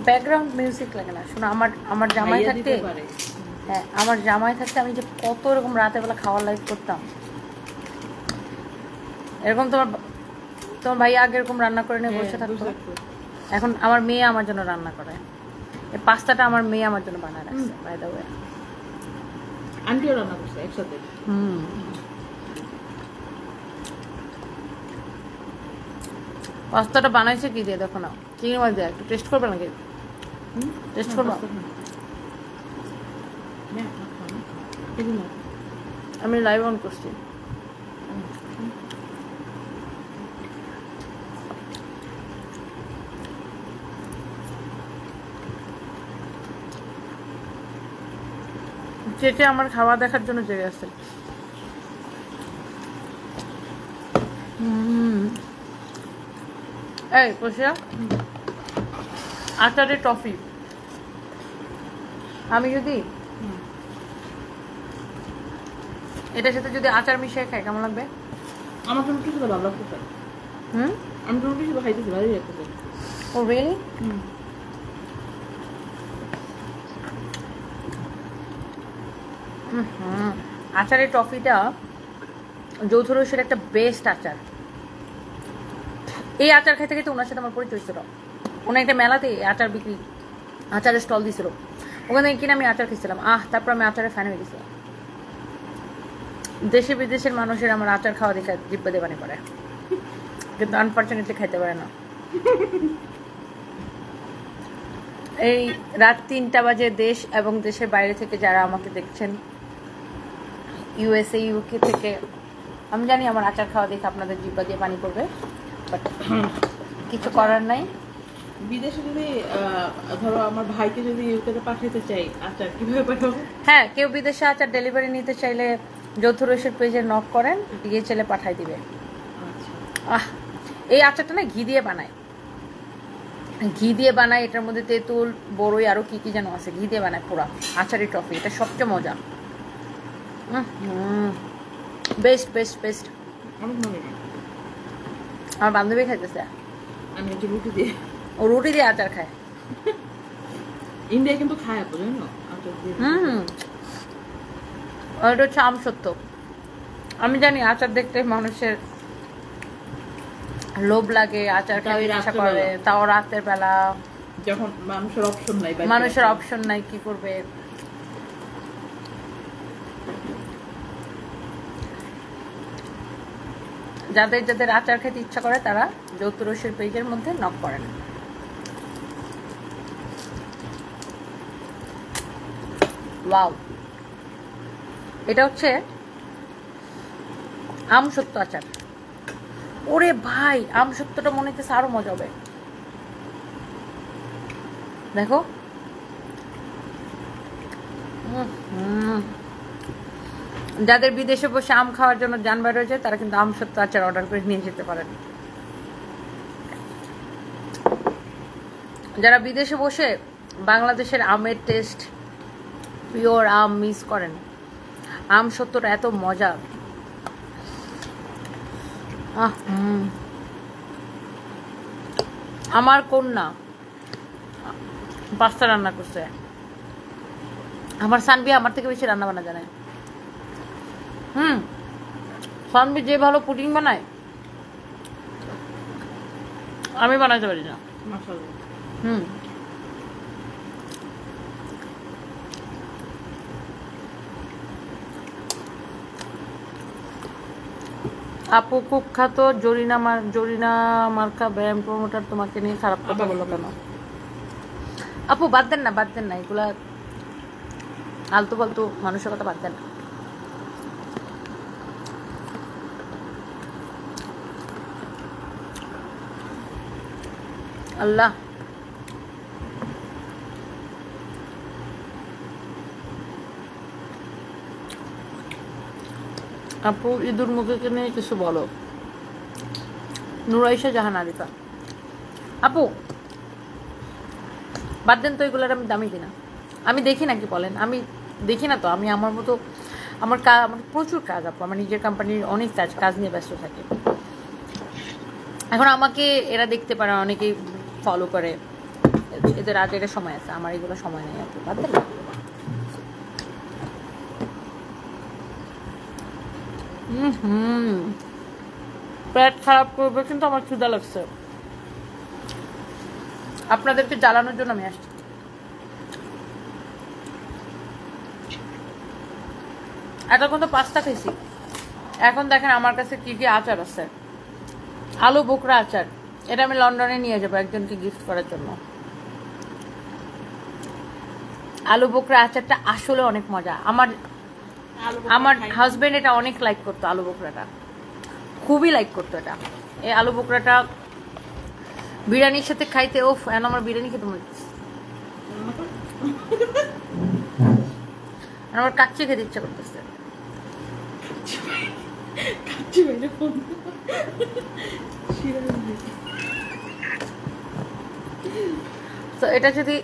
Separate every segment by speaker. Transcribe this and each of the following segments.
Speaker 1: Background music লাগে না শোনো। আমার জামাই থাকতে, হ্যাঁ আমার জামাই থাকতে আমি যে কত রকম রাতের বেলা খাওয়ার লাইভ করতাম। এরকম তোমার ভাই আগে এরকম রান্না করে নিয়ে বসে থাকতো। এখন আমার মেয়ে আমার জন্য রান্না করে। এই পাস্তাটা আমার মেয়ে আমার জন্য বানায় রাখছে বাই দ্য ওয়ে।
Speaker 2: আন্টিও রান্না করছে একসাথে।
Speaker 1: পাস্তাটা বানাইছে কি দিয়ে দেখো না, চিংড়ি মাছ দিয়ে। একটু টেস্ট করবে নাকি? টেস্ট করবো? আমি লাইভ অন করছি। চেটে আমার খাওয়া দেখার জন্য জেগে আসছে। এই পোষা আচারের টফি আমি যদি এটার সাথে যদি আচার মিশিয়ে খাই কেমন লাগবে?
Speaker 2: আমার তো রুটি সাথে ভালো লাগতেছে। আমি তো রুটি সাথে খাইতেছি, ভালোই লাগতেছে।
Speaker 1: ও রিয়েলি? আচারের টফিটা যৌথ রসের একটা বেস্ট আচার। এই আচার খাইতে খেতে ওনার সাথে আমার পরিচয় ছিল। ওনার একটা মেলাতে আচার বিক্রি, আচারের স্টল দিয়েছিল, ওখানে কিনে আমি আচার খেয়েছিলাম। তারপর আমি আচারের ফ্যান হয়ে গেছিলাম। দেশে বিদেশের মানুষের আমার আচার খাওয়া দেখে জিব্বা দিয়ে পানি পড়ে, কিন্তু আনফর্চুনেটলি খাইতে পারে না। এই রাত 3টা বাজে দেশ এবং দেশের বাইরে থেকে যারা আমাকে দেখছেন, ইউএসএ ইউকে থেকে, আমি জানি আমার আচার খাওয়া দেখে আপনাদের জিব্বা দিয়ে পানি পড়বে, বাট কিছু করার নাই।
Speaker 2: বিদেশে যদি ধরো আমার ভাইকে যদি ইউকেতে পাঠাতে চাই, আচার কিভাবে পাঠাবো?
Speaker 1: হ্যাঁ, কেউ বিদেশে আচার ডেলিভারি নিতে চাইলে যৌথ রসের পেজে নক করেন, দিয়ে চলে পাঠাই দিবে। এই আচারটা না ঘি দিয়ে বানায়, ঘি দিয়ে বানায়। এটার মধ্যে তেঁতুল, বড়ই, আরো কি কি যেন আছে, ঘি দিয়ে বানায় পুরা আচারি টফি। এটা সবচেয়ে মজা। Best best best. আমার বান্ধবী খাইতেছে,
Speaker 2: আমি একটু রুটি দিয়ে।
Speaker 1: ও রুটি দিয়ে আচার খায়।
Speaker 2: ইন্ডিয়া কিন্তু খায় আপু, জানো আচার দিয়ে।
Speaker 1: এটা হচ্ছে আমসত্ত্ব। আমি জানি আচার দেখতে মানুষের লোভ লাগে, আচার খাইতে ইচ্ছা করে, তাও রাতের বেলা
Speaker 2: যখন মানুষের অপশন নাই
Speaker 1: কি করবে। যাদের যাদের আচার খেতে ইচ্ছা করে তারা যৌথ রসের পেজের মধ্যে নক করেন। ওয়াও, এটা হচ্ছে আমসত্ত্ব আচার। ওরে ভাই, আমসত্ত্বটা মনে হচ্ছে আরো মজা হবে। দেখো, যাদের বিদেশে বসে আম খাওয়ার জন্য যান বের হয়েছে তারা কিন্তু আমসত্ত্ব আচার অর্ডার করে নিয়ে যেতে পারেন। যারা বিদেশে বসে বাংলাদেশের আমের টেস্ট, পিওর আম মিস করেন, আমসত্ত্বটা এত মজা। আমার কন্যা পাস্তা রান্না করছে। আমার সানবি আমার থেকে বেশি রান্না বান্না জানে। সানবি যে ভালো পুডিং বানায় আমি বানাইতে পারি না। আপু কুখ্যাত জরিনা মার্কা ব্র্যান্ড প্রমোটার তোমাকে নিয়ে খারাপ কথা বললো কেন? আপু বাদ দেন না এগুলা আলতু ফালতু মানুষের কথা বাদ দেন না। আল্লাহ আপু ঈদুর মুখে নিয়ে কিছু বলো। নুরাইশা জাহান আরিফা আপু বাদ দেন তো, এগুলোর আমি দামি দিই না। আমি দেখি না, কি বলেন, আমি দেখি না তো। আমি আমার মতো আমার প্রচুর কাজ আপু, আমার নিজের কোম্পানির অনেক কাজ নিয়ে ব্যস্ত থাকি। এখন আমাকে এরা দেখতে পারে, অনেকেই ফলো করে, এদের আজ এটা সময় আছে, আমার এগুলো সময় নেই আর কি। বাদ দেন না। পেট খারাপ করবে কিন্তু আমার ক্ষুধা লাগছে, আপনাদেরকে জ্বালানোর জন্য আমি আসছি। এতক্ষণ তো পাস্তা খেয়েছি, এখন দেখেন আমার কাছে কি কি আচার আছে। আলু বোকরা আচার, এটা আমি লন্ডনে নিয়ে যাবো একজনকে গিফট করার জন্য। আলু বোকরা আচারটা আসলে অনেক মজা। আমার হাজবেন্ড এটা অনেক লাইক করতো, আলু বোকরাটা খুবই লাইক করতো। এটা এই আলু বোকরাটা বিরিয়ানির সাথে খাইতে, ওফ এখন আমার বিরিয়ানি খেতে মনে হচ্ছে, আমার কাচ্চি খেতে ইচ্ছা করতেছে। তো এটা যদি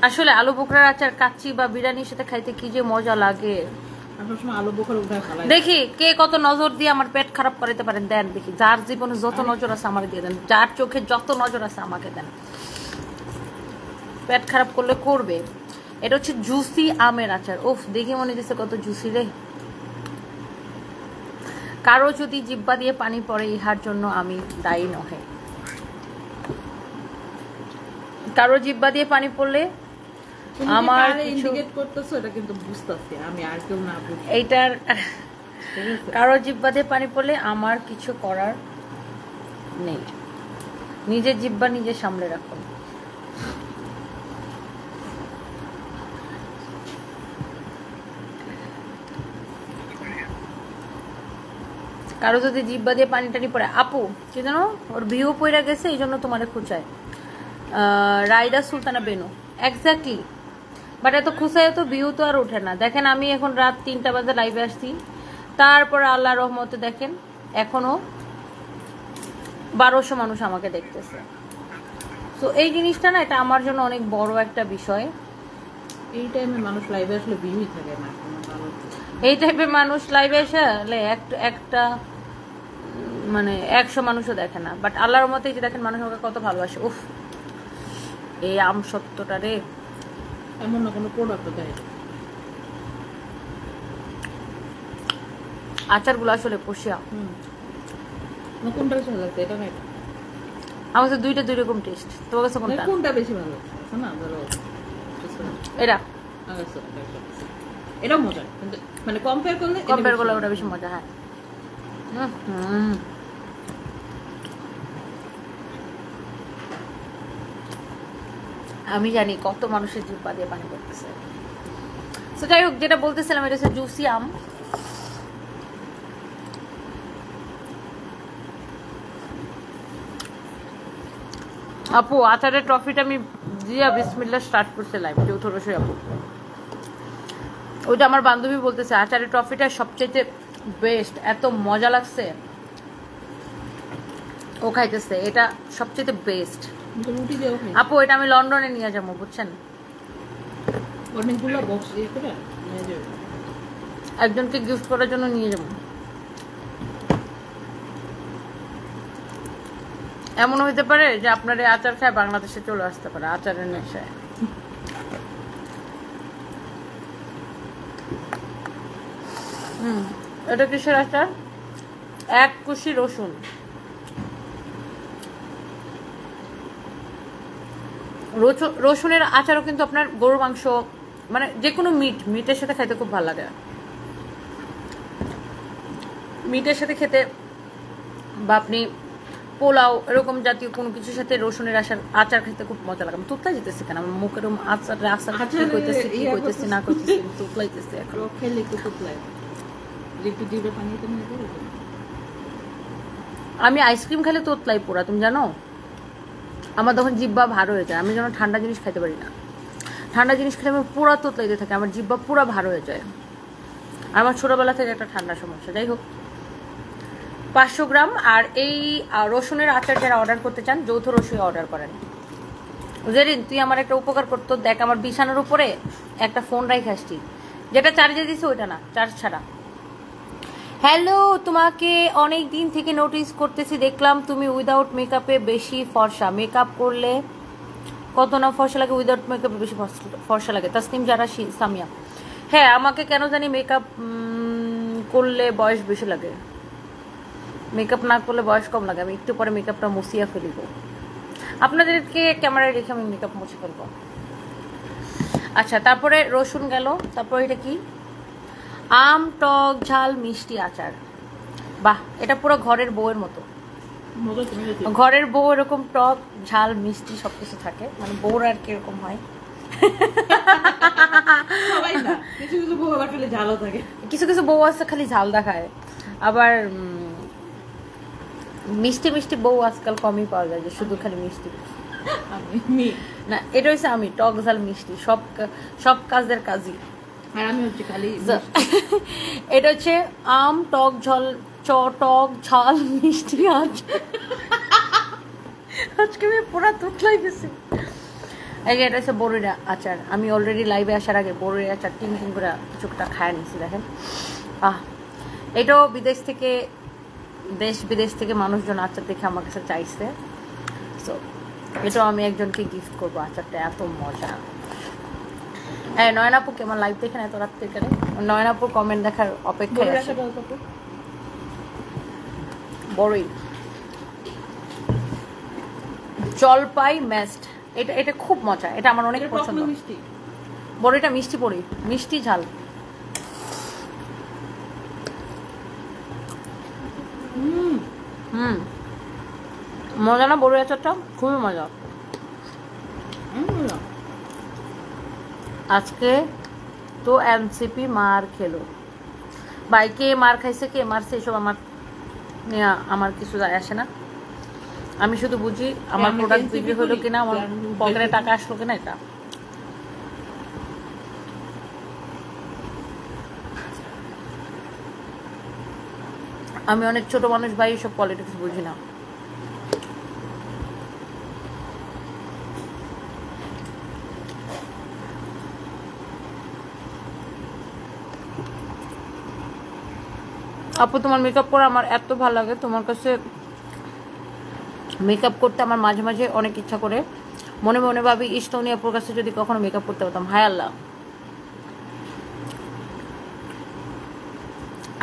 Speaker 1: আসলে আলু বোকরার আচার কাচ্চি বা বিরিয়ানির সাথে খাইতে কি যে মজা লাগে। দেখি কে কত নজর দিয়ে আমার পেট খারাপ করাতে পারেন, দেন দেখি। যার জীবনে যত নজর আছে আমাকে দিয়ে দেন, যার চোখে যত নজর আছে আমাকে দেন। পেট খারাপ করলে করবে। এটা হচ্ছে জুসি আমের আচার। উফ, দেখে মনে হচ্ছে কত জুসি রে। কারো যদি জিব্বা দিয়ে পানি পড়ে, ইহার জন্য আমি দায়ী নহে। কারো জিব্বা দিয়ে পানি পড়লে আমার এইটার, কারো জিব্বা দিয়ে পানি পড়লে আমার কিছু করার নেই। নিজের জিব্বা নিজে সামলে রাখুন। কারো যদি জিব্বা দিয়ে পানি টানি পড়ে, আপু কি জানো ওর ভিউ পড়ে গেছে, এই জন্য তোমার খুঁচায়। রাইডা সুলতানা বেনু, এক্স্যাক্টলি। বাট এত খুঁচায় তো ভিউ তো আর ওঠে না। দেখেন আমি এখন রাত 3টা বাজে লাইভে আসছি, তারপর আল্লাহ রহমতে দেখেন এখনো 1200 মানুষ আমাকে দেখতেছে। তো এই জিনিসটা না, এটা আমার জন্য অনেক বড় একটা বিষয়।
Speaker 2: এই টাইমে মানুষ লাইভে আসলে ভিউই থাকে না।
Speaker 1: এই টাইপের মানুষ লাইভে এসে একটা মানে 100 মানুষও দেখে না। বাট আল্লাহর মতে যে দেখেন মানুষ আমাকে কত ভালোবাসে। উফ, এই আম সত্যটা রে,
Speaker 2: এমন না কোনো প্রোডাক্ট দেয়।
Speaker 1: আচারগুলো আসলে পশিয়া।
Speaker 2: কোনটা বেশি ভালো লাগছে, এটা না এটা?
Speaker 1: আমার কাছে দুইটা দুই রকম টেস্ট। তোমার কাছে কোনটা?
Speaker 2: কোনটা বেশি ভালো লাগছে? না ধরো
Speaker 1: এটা,
Speaker 2: এটা মজা, কিন্তু মানে কম্পেয়ার করলে
Speaker 1: ওটা বেশি মজা। হ্যাঁ, আমি জানি কত মানুষের জিব্বা দিয়ে পানি পড়তেছে। তো যাই হোক, যেটা বলতেছিলাম এটা হচ্ছে জুসি আম। আপু আচারের ট্রফিটা আমি জিয়া বিসমিল্লাহ স্টার্ট করতে লাইভ চৌথ রসই আপু। ওইটা আমার বান্ধবী বলতেছে আচারের ট্রফিটা সবচেয়ে বেস্ট, এত মজা লাগছে। ও খাইতেছে, এটা সবচেয়ে বেস্ট আপু। এটা আমি লন্ডনে নিয়ে যাবো, বুঝছেন? একজনকে গিফট করার জন্য নিয়ে যাবো। এমন হইতে পারে যে আপনার এই আচার খায় বাংলাদেশে চলে আসতে পারে আচারের নেশায়। এটা কিসের আচার? 1 কুশি রসুন। রসুনের আচারও কিন্তু আপনার গরু মাংস মানে যে কোনো মিটের সাথে খাইতে খুব ভালো লাগে। মিটের সাথে খেতে বা আপনি পোলাও এরকম জাতীয় কোনো কিছুর সাথে রসুনের আচার খেতে খুব মজা লাগে। আমি তুতলাই যেতেছি কেন আমার মুখের আচার কি কইতেছি না কইতেছি তুতলাইতেছি এখন। আমি আইসক্রিম খেলে তোতলাই পোড়া, তুমি জানো? আমার তখন জিব্বা ভার হয়ে যায়। আমি যেন ঠান্ডা জিনিস খাইতে পারি না। ঠান্ডা জিনিস খেলে আমি পুরা তোতলাইতে থাকে, আমার জিব্বা পুরা ভার হয়ে যায়। আমার ছোটবেলা থেকে একটা ঠান্ডা সমস্যা। যাই হোক, 500 গ্রাম। আর এই রসুনের আচার যারা অর্ডার করতে চান যৌথ রসুন অর্ডার করেন। জেরিন তুই আমার একটা উপকার করতো, দেখ আমার বিছানার উপরে একটা ফোন রাইখে আসছি, যেটা চার্জে দিছে ওইটা না, চার্জ ছাড়া। হ্যালো, তোমাকে অনেক দিন থেকে নোটিস করতেছি, দেখলাম তুমি উইদাউট মেকআপে বেশি ফর্সা। মেকআপ করলে কত না ফর্সা লাগে, উইদাউট মেকআপে বেশি ফর্সা লাগে। তাসনিম জারা সামিয়া, হ্যাঁ আমাকে কেন জানি মেকআপ করলে বয়স বেশি লাগে, মেকআপ না করলে বয়স কম লাগে। আমি একটু পরে মেকআপটা মুছিয়া ফেলিব, আপনাদেরকে ক্যামেরায় রেখে আমি মেকআপ মুছে ফেলবো। আচ্ছা, তারপরে রসুন গেল, তারপরে এটা কি, আম টক ঝাল মিষ্টি আচার। বাহ, এটা পুরো ঘরের বউয়ের মতো। ঘরের বউ এরকম টক ঝাল মিষ্টি সবকিছু থাকে, মানে বউর আর কিরকম হয়। কিছু কিছু বউ আছে খালি ঝাল দেখায়, আবার মিষ্টি মিষ্টি বউ আজকাল কমই পাওয়া যায়, যে শুধু খালি মিষ্টি। না, এটা হচ্ছে আমি টক ঝাল মিষ্টি, সব কাজের কাজই।
Speaker 2: আর আমি হচ্ছে খালি
Speaker 1: এটা হচ্ছে আম টক টক ঝাল মিষ্টি আচার। আজকে আমি পুরা তুতলাই গেছি। এই যে এটা হচ্ছে বড়ির আচার। আমি অলরেডি লাইভে আসার আগে বড়ির আচার টিং টিং করে কিছুটা খায় নিছি, দেখেন। এটাও দেশ বিদেশ থেকে মানুষজন আচার দেখে আমার কাছে চাইছে, সো এটাও আমি একজনকে গিফট করবো। আচারটা এত মজা। হ্যাঁ, নয়নাপু কেমন লাইভ দেখেন এত রাত থেকে? নয়নাপুর কমেন্ট দেখার অপেক্ষায় আছে। বড়ই জলপাই মেস্ট, এটা খুব মজা, এটা আমার অনেক পছন্দ। বড়িটা মিষ্টি, বড়ি মিষ্টি ঝাল। মজা না বড়ি আচারটা? খুবই মজা। আজকে তো এনসিপি মার খেলো ভাই। কে মার খাইছে, কে মারছে, এসব আমার কিছু যায় আসে না। আমি শুধু বুঝি আমার প্রোডাক্ট বিক্রি হলো কিনা, আমার পকেটে টাকা আসলো কিনা। এটা আমি অনেক ছোট মানুষ ভাই, এসব পলিটিক্স বুঝি না। আপু, তোমার মেকআপ করা আমার এত ভালো লাগে। তোমার কাছে মেকআপ করতে আমার মাঝে মাঝে অনেক ইচ্ছা করে, মনে মনে ভাবি ইস্টনি আপুর কাছে যদি কখনো মেকআপ করতে পারতাম। হায় আল্লাহ,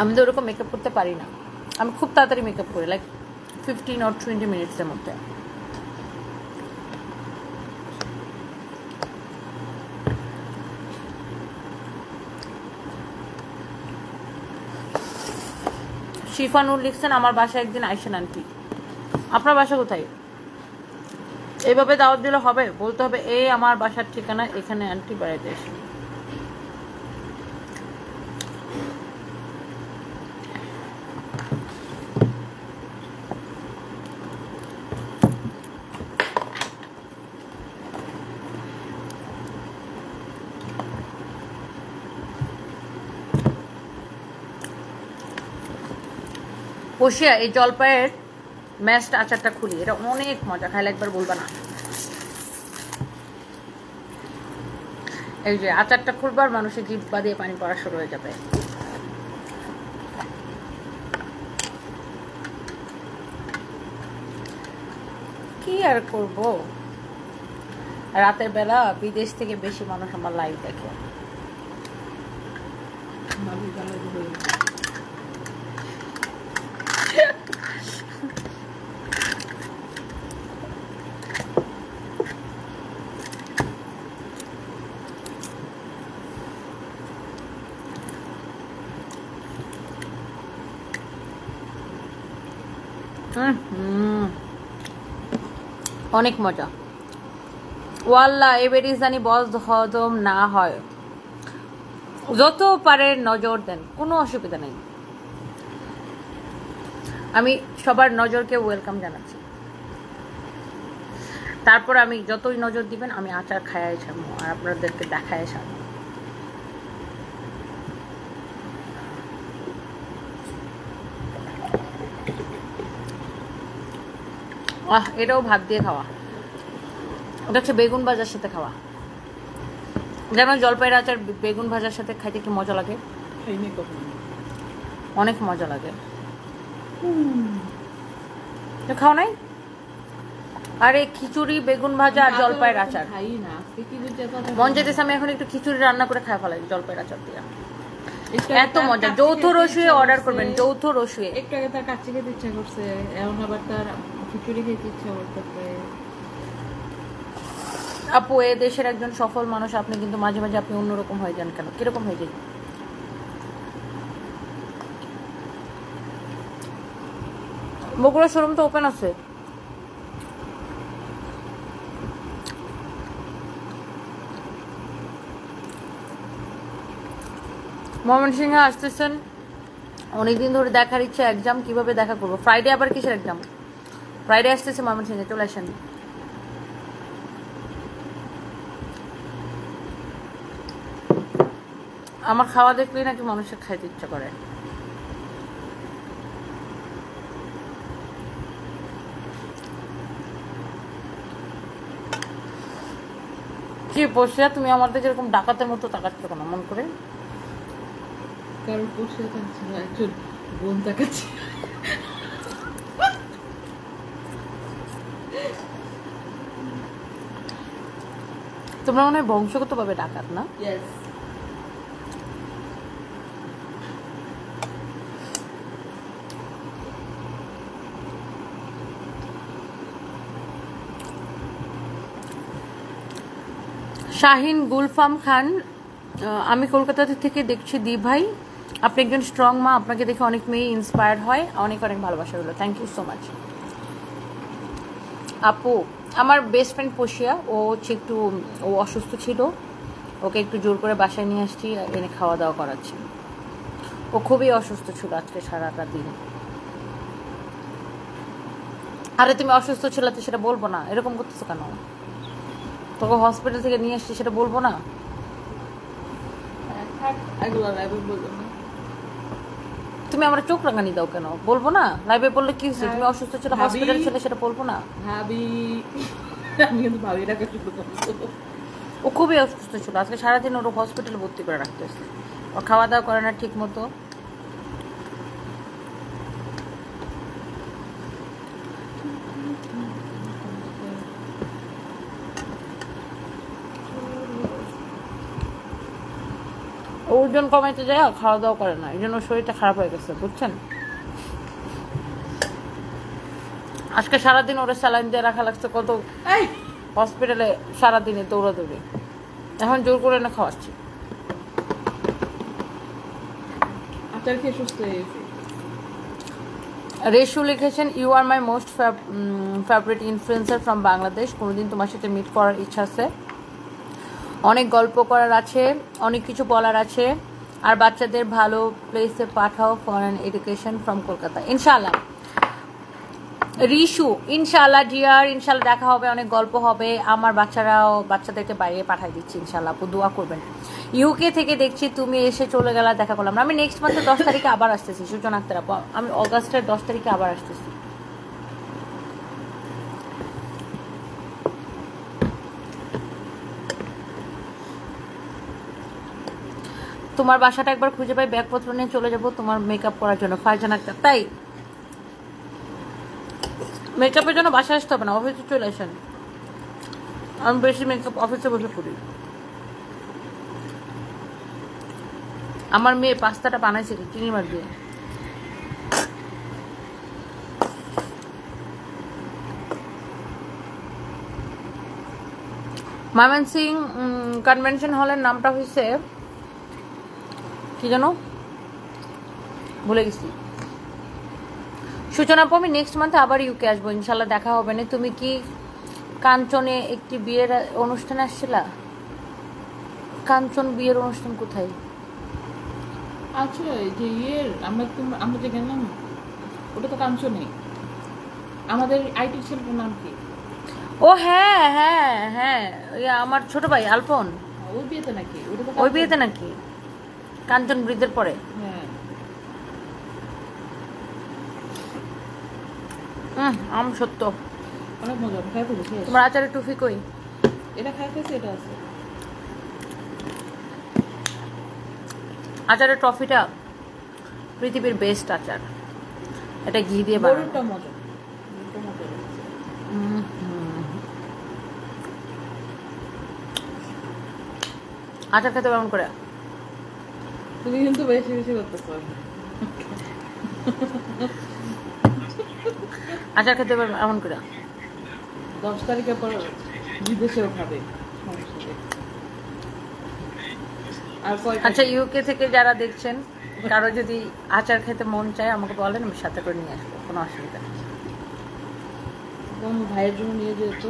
Speaker 1: আমি তো ওরকম মেকআপ করতে পারি না। আমি খুব তাড়াতাড়ি মেকআপ করি, লাইক 15 or 20 মিনিটসের মধ্যে। শিফানুর লিখছেন, আমার বাসায় একদিন আইসেন আন্টি। আপনার বাসা কোথায়? এইভাবে দাওয়াত দিলে হবে? বলতে হবে এই আমার বাসার ঠিকানা, এখানে আন্টি বেড়াইতে এসে। বসিয়া এই জলপাইয়ের ম্যাশড আচারটা খুলি, এটা অনেক মজা, খাইলে একবার বলবা না। এই যে আচারটা খুলবার মানুষের জিব্বা দিয়ে পানি পড়া শুরু হয়ে যাবে। কি আর করব, রাতের বেলা বিদেশ থেকে বেশি মানুষ আমার লাইভ দেখে। অনেক মজা। ওয়াল্লাহ এবারই জানি বজ হজম না হয়, যত পারে নজর দেন, কোনো অসুবিধা নেই। আমি সবার নজরকে ওয়েলকাম জানাচ্ছি। তারপর আমি যতই নজর দিবেন আমি আচার খায়াই ছাড়বো আর আপনাদেরকে দেখায় ছাড়বো। এটাও ভাত দিয়ে খাওয়া, এটা হচ্ছে বেগুন ভাজার সাথে খাওয়া। যেমন জলপাইয়ের আচার বেগুন ভাজার সাথে খাইতে কি মজা লাগে। অনেক মজা লাগে। খাও নাই? আরে খিচুড়ি, বেগুন ভাজা আর জলপাইয়ের আচার।
Speaker 2: খাই না আজকে কি
Speaker 1: মন যেতেছে আমি এখন একটু খিচুড়ি রান্না করে খাই ফেলাই জলপাইয়ের আচার দিয়ে। এত মজা। যৌথ রসুয়ে অর্ডার করবেন, যৌথ রসুয়ে।
Speaker 2: একটু আগে তার কাচ্চি খেতে ইচ্ছা করছে, এখন আবার তার খিচুড়ি খেতে ইচ্ছা করতেছে।
Speaker 1: আপু এ দেশের একজন সফল মানুষ, আপনি কিন্তু মাঝে মাঝে আপনি অন্যরকম হয়ে যান কেন? কিরকম হয়ে যায়? বগুড়া শোরুম তো ওপেন আছে। ময়মনসিংহে আসতেছেন, অনেকদিন ধরে দেখার ইচ্ছা। এক্সাম কিভাবে দেখা করবো? ফ্রাইডে আবার কিসের এক্সাম? ফ্রাইডে আসতেছে ময়মনসিংহে, চলে আসেন। আমার খাওয়া দেখলেই নাকি মানুষের খাইতে ইচ্ছা করে। কি বসিয়া তুমি আমাদের যেরকম ডাকাতের মতো তাকাচ্ছ কেন মন করে?
Speaker 2: কারণ বসে থাকছে না, একজন বোন তাকাচ্ছে।
Speaker 1: তোমরা মনে হয় বংশগতভাবে ডাকাত না? শাহিন গুলফাম খান, আমি কলকাতা থেকে দেখছি। দি ভাই, আপনি একজন স্ট্রং মা, আপনাকে দেখে অনেক মেয়ে ইন্সপায়ার হয়। অনেক অনেক ভালোবাসা হলো, থ্যাংক ইউ সো মাচ। আপু আমার বেস্ট ফ্রেন্ড পশিয়া, ও হচ্ছে একটু ও অসুস্থ ছিল, ওকে একটু জোর করে বাসায় নিয়ে আসছি, এনে খাওয়া দাওয়া করাচ্ছি। ও খুবই অসুস্থ ছিল আজকে সারাটা দিন। আরে তুমি অসুস্থ ছিল তো সেটা বলবো না, এরকম করতেছো কেন? তোকে হসপিটাল থেকে নিয়ে আসছি, সেটা বলবো না? তুমি আমার চোখ রাঙানি দাও কেন? বলবো না? লাইভে বললে কি হচ্ছে? তুমি অসুস্থ ছিল, হসপিটাল ছিল, সেটা বলবো না?
Speaker 2: ভাবি, আমি কিন্তু ভাবিটাকে শুরু করবো।
Speaker 1: ও খুবই অসুস্থ ছিল আজকে সারাদিন, ওর হসপিটালে ভর্তি করে রাখতেছে। ও খাওয়া দাওয়া করে না ঠিক মতো। ওজন কমাইতে যায়, খাওয়া দাওয়া করে না, এই জন্য শরীরটা খারাপ হয়ে গেছে, বুঝছেন? আজকে সারাদিন ওরা স্যালাইন দিয়ে রাখা লাগছে, কত হসপিটালে সারাদিনে দৌড়াদৌড়ি। এখন জোর করে না খাওয়াচ্ছি।
Speaker 2: আচার খেয়ে সুস্থ হয়ে গেছি।
Speaker 1: রেশু লিখেছেন, you are my most favourite influencer from Bangladesh. কোনোদিন তোমার সাথে মিট করার ইচ্ছা আছে, অনেক গল্প করার আছে, অনেক কিছু বলার আছে, আর বাচ্চাদের ভালো প্লেসে পাঠাও for an education from Kolkata. ইনশাআল্লাহ রিশু, ইনশাআল্লাহ ডিয়ার, ইনশাআল্লাহ দেখা হবে, অনেক গল্প হবে। আমার বাচ্চাদেরকে বাইরে পাঠাই দিচ্ছি ইনশাআল্লাহ, আপু দোয়া করবেন। ইউকে থেকে দেখছি তুমি এসে চলে গেলা, দেখা করলাম না। আমি নেক্সট মান্থের 10 তারিখে আবার আসতেছি, সূচনা আক্তার আপু, আমি অগাস্টের 10 তারিখে আবার আসতেছি। তোমার বাসাটা একবার খুঁজে পাই, ব্যাগপত্র নিয়ে চলে যাবো তোমার মেকআপ করার জন্য। ফারজান আক্তার, তাই মেকআপের জন্য বাসায় আসতে হবে না, অফিসে চলে আসেন। আমি বেশি মেকআপ অফিসে বসে করি। আমার মেয়ে পাস্তাটা বানাইছিল চিনি মার দিয়ে। ময়মনসিং কনভেনশন হলের নামটা হয়েছে কি জানো, ভুলে গেছি। সূচনা আপু, আমি নেক্সট মান্থে আবার ইউকে আসবো, ইনশাল্লাহ দেখা হবে না। তুমি কি কাঞ্চনে একটি বিয়ের অনুষ্ঠানে আসছিলা? কাঞ্চন বিয়ের অনুষ্ঠান কোথায়?
Speaker 2: আচ্ছা, যে ইয়ের আমরা যে গেলাম ওটা তো কাঞ্চনে। আমাদের আইটি ছেলেটার নাম কি?
Speaker 1: ও হ্যাঁ হ্যাঁ হ্যাঁ, আমার ছোট ভাই আলপন।
Speaker 2: ওই বিয়েতে নাকি?
Speaker 1: ওই বিয়েতে নাকি? কাঞ্চন ব্রিজের পরে।
Speaker 2: হ্যাঁ,
Speaker 1: আম সত্য,
Speaker 2: অনেক মজা। খাই ফেলেছি।
Speaker 1: তোমার আচারের টুফি কই?
Speaker 2: এটা খাই ফেলেছি, এটা আছে।
Speaker 1: আচারের ট্রফিটা পৃথিবীর বেস্ট আচার। এটা ঘি দিয়ে বানানো।
Speaker 2: বড়টা মজা, বড়টা মজা লাগছে।
Speaker 1: আচার খেতে কেমন করে?
Speaker 2: তুমি কিন্তু বেশি বেশি করতে পারবে।
Speaker 1: আচার খেতে এমন করে
Speaker 2: 10 তারিখের পর বিদেশেও খাবে, সমস্যা নেই। আর কয়টা?
Speaker 1: আচ্ছা, ইউকে থেকে যারা দেখছেন, কারো যদি আচার খেতে মন চায় আমাকে বলেন, আমি সাথে করে নিয়ে আসবো, কোনো অসুবিধা নেই।
Speaker 2: আমার ভাইয়ের জন্য নিয়ে যেত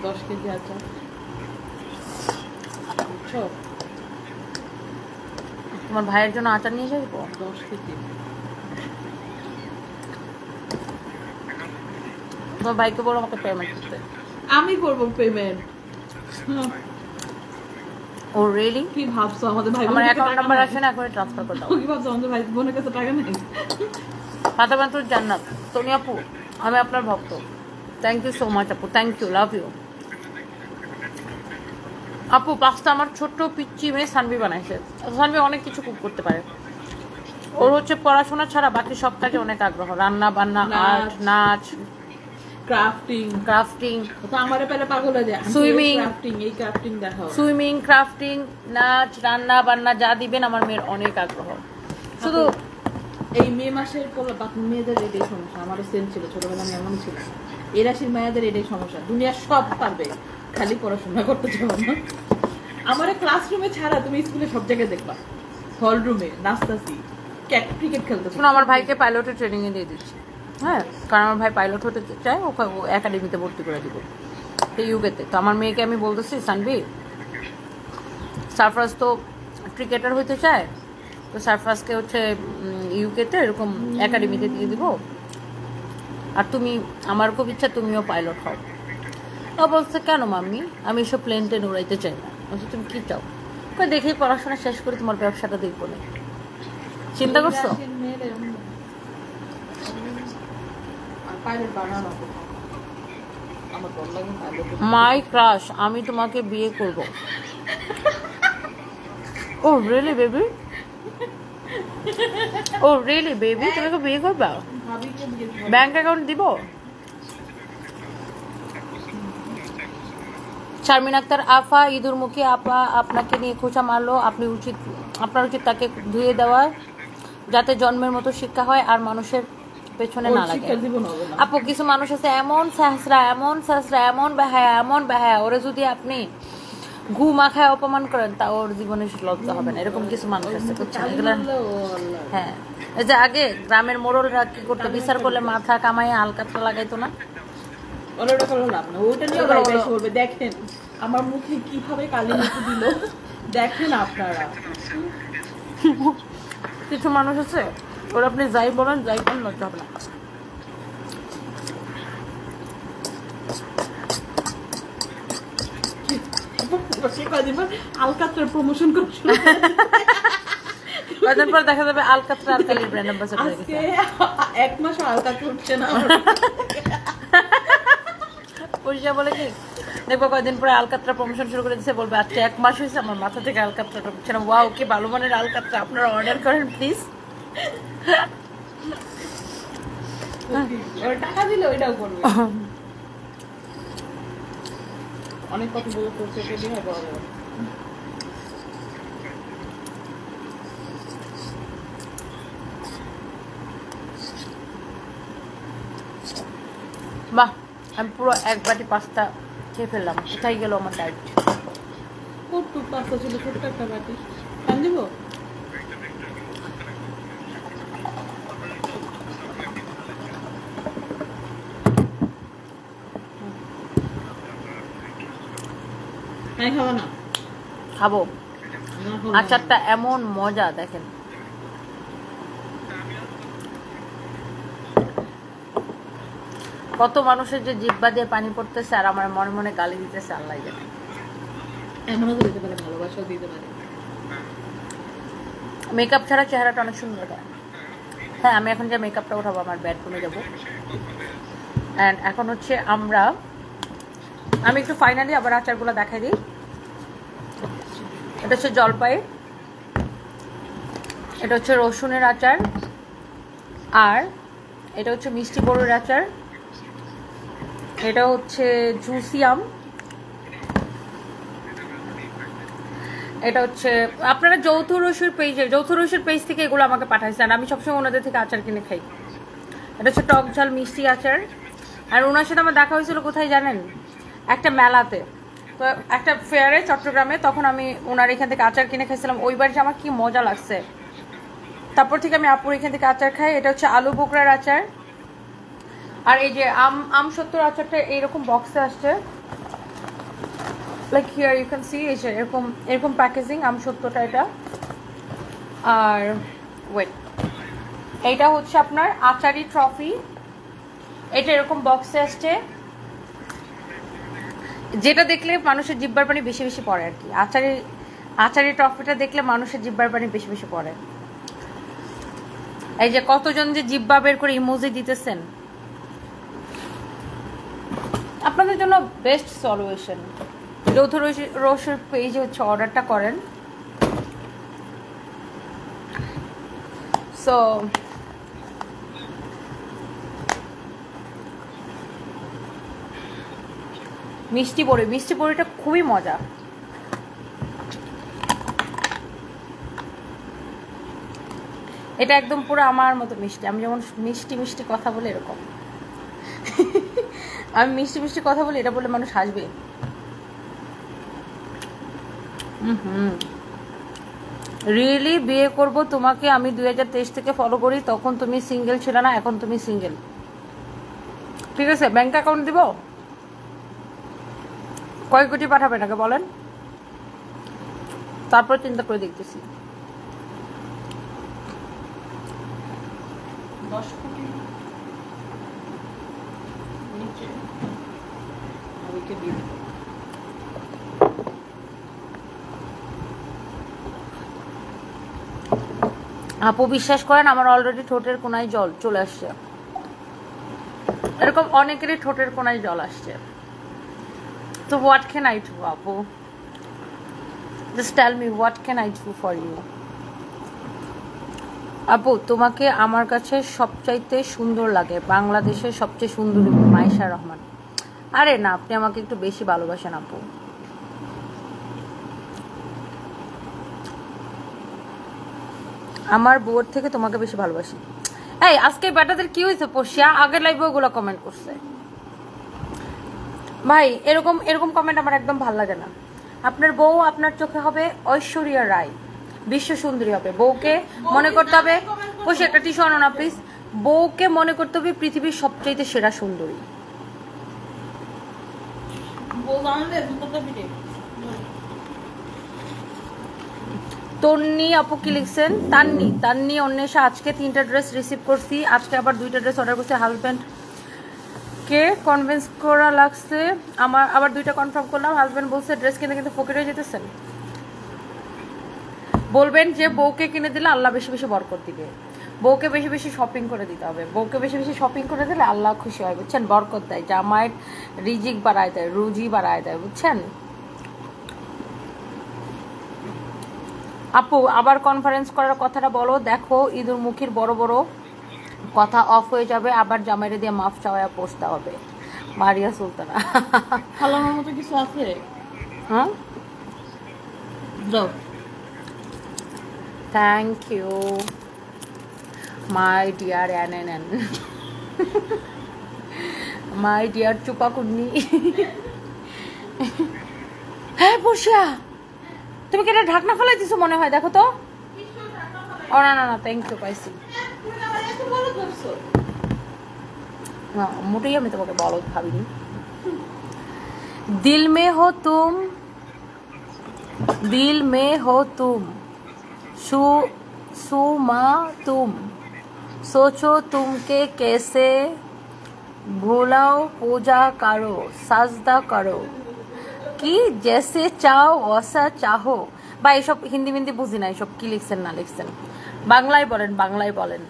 Speaker 2: 10 কেজি আচার, বুঝছো?
Speaker 1: তোমার ভাইয়ের জন্য আচার নিয়ে যাবো
Speaker 2: 10 কেজি।
Speaker 1: তোমার ভাইকে বলো আমাকে পেমেন্ট করতে।
Speaker 2: আমি করবো পেমেন্ট।
Speaker 1: ও রিয়েলি?
Speaker 2: কি ভাবছো আমাদের ভাই
Speaker 1: আমার অ্যাকাউন্ট নাম্বার আছে না, এখন ট্রান্সফার করে দাও।
Speaker 2: কি ভাবছো আমাদের ভাই বোনের কাছে টাকা নেই?
Speaker 1: ফাতেমাতুর জান্নাত, সোনিয়া আপু, আমি আপনার ভক্ত। থ্যাংক ইউ সো মাচ আপু, থ্যাংক ইউ, লাভ ইউ। আপু পাস্তা আমার ছোট্ট পিচ্চি মেয়ে সানভি বানাইছে। সানভি অনেক কিছু কুক করতে পারে। ওর হচ্ছে পড়াশোনা ছাড়া বাকি সব কাজে অনেক আগ্রহ, রান্না বান্না, আর্ট, নাচ,
Speaker 2: ক্রাফটিং।
Speaker 1: ক্রাফটিং,
Speaker 2: তো আমারে পেলে পাগল হয়ে যায়।
Speaker 1: সুইমিং,
Speaker 2: ক্রাফটিং, এই ক্রাফটিং দেখাও।
Speaker 1: সুইমিং, ক্রাফটিং, নাচ, রান্না বান্না যা দিবেন আমার মেয়ের অনেক আগ্রহ। শুধু
Speaker 2: এই মে মাসের মেয়েদের এটাই সমস্যা। আমারও সেম ছিল, ছোটবেলা আমি এমন ছিল। এই রাশির মেয়েদের এটাই সমস্যা, দুনিয়ার সব পারবে, খালি পড়াশোনা করতে চাও না। আমার ক্লাসরুমে ছাড়া তুমি স্কুলে সব জায়গায় দেখবা, হল রুমে নাচতাছি, ক্রিকেট খেলতেছি।
Speaker 1: শুনো, আমার ভাইকে পাইলটের ট্রেনিং এ দিয়ে দিচ্ছি। হ্যাঁ, কারণ আমার ভাই পাইলট হতে চায়, ওকে একাডেমিতে ভর্তি করে দিব তো ইউকেতে। তো আমার মেয়েকে আমি বলতেছি, সানভি, সারফরাজ তো ক্রিকেটার হতে চায়, তো সারফরাজকে হচ্ছে ইউকেতে এরকম একাডেমিতে দিয়ে দিব, আর তুমি, আমার খুব ইচ্ছা তুমিও পাইলট হও। ও বলছে, কেন মাম্মি, আমি এসব প্লেন টেন উড়াইতে চাই না। বলছে, তুমি কি চাও? দেখি পড়াশোনা শেষ করে তোমার ব্যবসাটা দেখবো না। চিন্তা করছো? মাই ক্রাশ, আমি তোমাকে বিয়ে করব। ও রিয়েলি বেবি? ও রিয়েলি বেবি, তুমি তো বিয়ে করবা? ব্যাংক অ্যাকাউন্ট দিব? শারমিন আক্তার আফা, ইঁদুর মুখী আপা আপনাকে নিয়ে খোঁচা মারলো, আপনার উচিত তাকে ধুয়ে দেওয়া, যাতে জন্মের মতো শিক্ষা হয় আর মানুষের পেছনে না লাগে। আপু কিছু মানুষ আছে এমন সাহসরা, এমন সাহসরা, এমন বেহায়া, ওরে যদি আপনি ঘু মাখায় অপমান করেন তা ওর জীবনে লজ্জা হবে না। এরকম কিছু মানুষ আছে, বুঝছেন এগুলো? হ্যাঁ, এই যে আগে গ্রামের মোড়লরা কি করতো, বিচার করলে মাথা কামাই আলকাতরা লাগাইতো না?
Speaker 2: দেখেন আমার মুখে কিভাবে কালি মুখে দিল, দেখেন আপনারা।
Speaker 1: কিছু মানুষ আছে ওরা আপনি যাই বলেন লজ্জা হবে না।
Speaker 2: আলকাতরার প্রমোশন করছিল,
Speaker 1: কয়েকদিন পর দেখা যাবে আলকাতরা আলকালির ব্র্যান্ড অ্যাম্বাসেডর হয়ে গেছে।
Speaker 2: 1 মাস আলকাতরা উঠছে না।
Speaker 1: পরিচয় বলে কি দেখবো কয়েকদিন পরে আলকাতরা প্রমোশন শুরু করে দিচ্ছে, বলবে আচ্ছা 1 মাস হয়েছে আমার মাথা থেকে আলকাতরাটা উঠছে না। ওয়াও, কি ভালো মানের আলকাতরা, আপনারা অর্ডার করেন প্লিজ।
Speaker 2: টাকা দিলে ওইটাও করবে। অনেক কথা বলে করছে,
Speaker 1: বাহ, আমি পুরো 1 বাটি পাস্তা খেয়ে ফেললাম। কোথায় গেল আমার ডায়েট?
Speaker 2: কতটুক পাস্তা ছিল, ছোট্ট একটা বাটি। পান দিব? আমি খাবো না।
Speaker 1: খাবো। আচারটা এমন মজা, দেখেন। কত মানুষের যে জিহ্বা দিয়ে পানি পড়তেছে আর আমার মনে মনে গালি দিতেছে, আল্লাহ জানে।
Speaker 2: এমনও তো দিতে পারে, ভালোবাসাও দিতে পারে।
Speaker 1: মেকআপ ছাড়া চেহারাটা অনেক সুন্দর হয়। হ্যাঁ, আমি এখন যে মেকআপটা উঠাবো, আমার বেডরুমে যাবো। অ্যান্ড এখন হচ্ছে আমি একটু ফাইনালি আবার আচারগুলো দেখাই দিই। এটা হচ্ছে জলপাই, এটা হচ্ছে রসুনের আচার, আর এটা হচ্ছে মিষ্টি বড়ির আচার, এটা হচ্ছে জুসি আম, এটা হচ্ছে আপনারা যৌথ রসুর পেজ থেকে এগুলো আমাকে পাঠাইছেন, আমি সবসময় ওনাদের থেকে আচার কিনে খাই। এটা হচ্ছে টক ঝাল মিষ্টি আচার। আর ওনার সাথে আমার দেখা হয়েছিল কোথায় জানেন, একটা মেলাতে, তো একটা ফেয়ারে চট্টগ্রামে, তখন আমি ওনার এখান থেকে আচার কিনে খাইছিলাম, ওইবার যে আমার কি মজা লাগছে। তারপর থেকে আমি আপুর এখান থেকে আচার খাই। এটা হচ্ছে আলু বোকরার আচার। আর এই যে আম সত্তর আচারটা এইরকম বক্সে আসছে, like here you can see, এই যে এরকম প্যাকেজিং আম সত্তরটা এটা। আর ওয়েট, এইটা হচ্ছে আপনার আচারি ট্রফি, এটা এরকম বক্সে আসছে, যেটা দেখলে মানুষের জিহ্বার পানি বেশি বেশি পড়ে আর কি। আচারি ট্রফিটা দেখলে মানুষের জিহ্বার পানি বেশি বেশি পড়ে। এই যে কতজন যে জিহ্বা বের করে ইমোজি দিতেছেন, আপনাদের জন্য বেস্ট সলিউশন যৌথ রসুর পেজে হচ্ছে অর্ডারটা করেন। সো মিষ্টি বড়িটা খুবই মজা। এটা একদম পুরো আমার মতো মিষ্টি, আমি যেমন মিষ্টি মিষ্টি কথা বলে এরকম আমি মিষ্টি মিষ্টি কথা বলি, এটা বলে মানুষ হাসবে। রিয়েলি বিয়ে করব তোমাকে, আমি 2023 থেকে ফলো করি, তখন তুমি সিঙ্গেল ছিল না, এখন তুমি সিঙ্গেল। ঠিক আছে, ব্যাংক অ্যাকাউন্ট দিব, কয় কোটি পাঠাবেন আগে বলেন, তারপর চিন্তা করে দেখতেছি।
Speaker 2: 10 কোটি নিচে ওইকে দিন।
Speaker 1: আপু বিশ্বাস করেন আমার অলরেডি ঠোঁটের কোনায় জল চলে আসছে, এরকম অনেকেরই ঠোঁটের কোনায় জল আসছে। তো হোয়াট ক্যান আই ডু আপু, just tell me what can I do for you. আপু তোমাকে আমার কাছে সবচাইতে সুন্দর লাগে, বাংলাদেশের সবচেয়ে সুন্দরী মাইশা রহমান। আরে না, আপনি আমাকে একটু বেশি ভালোবাসেন আপু। আমার বউর থেকে তোমাকে বেশি ভালোবাসি। এই আজকে বেটাদের কি হয়েছে পড়শিয়া, আগের লাইভে ওগুলো কমেন্ট করছে ভাই, এরকম কমেন্ট আমার একদম ভালো লাগে না। আপনার বউ আপনার চোখে হবে ঐশ্বরিয়া রায়, বিশ্ব সুন্দরী হবে। বউকে মনে করতে হবে, পড়শি একটা টিস্যু আনো না প্লিজ, বউকে মনে করতে হবে পৃথিবীর সবচাইতে সেরা সুন্দরী। তন্নি আপু কি লিখছেন, তান্নি অন্বেষা, আজকে 3টা ড্রেস রিসিভ করছি, আজকে আবার 2টা ড্রেস অর্ডার করছি। হাজব্যান্ড কে কনভিন্স করা লাগছে, আমার আবার 2টা কনফার্ম করলাম। হাজব্যান্ড বলছে ড্রেস কিনে কিন্তু ফকির হয়ে যেতেছেন। বলবেন যে বউকে কিনে দিলে আল্লাহ বেশি বেশি বরকত দিবে, বউকে বেশি বেশি শপিং করে দিতে হবে, বউকে বেশি বেশি শপিং করে দিলে আল্লাহ খুশি হয়, বুঝছেন, বরকত দেয়, জামাইয়ের রিজিক বাড়ায় দেয়, রুজি বাড়ায় দেয়, বুঝছেন। আপু আবার কনফারেন্স করার কথাটা বলো, দেখো ইঁদুর মুখীর বড় বড় কথা অফ হয়ে যাবে, আবার জামাইরে দিয়ে মাফ চাওয়া পোষতে হবে। মারিয়া সুলতানা
Speaker 2: খালানোর মতো কিছু আছে?
Speaker 1: হ্যাঁ,
Speaker 2: দাও।
Speaker 1: থ্যাংক ইউ মাই ডিয়ার এনএনএন, মাই ডিয়ার চুপাকুন্নি। হ্যাঁ পড়শিয়া, তুমি কি এটা ঢাকনা ফেলাই দিছো মনে হয়, দেখো তো। ও না না না, থ্যাংক ইউ, পাইছি। না মোটেই আমি তোমাকে বলদ ভাবিনি। दिल में हो तुम सुमा तुम सोचो तुम के कैसे भूलाओ, पूजा करो साजदा करो কি जैसे চাও वैसा चाहो। বা এসব হিন্দি বুঝি না, এসব কি লিখছেন না লিখছেন, বাংলায় বলেন,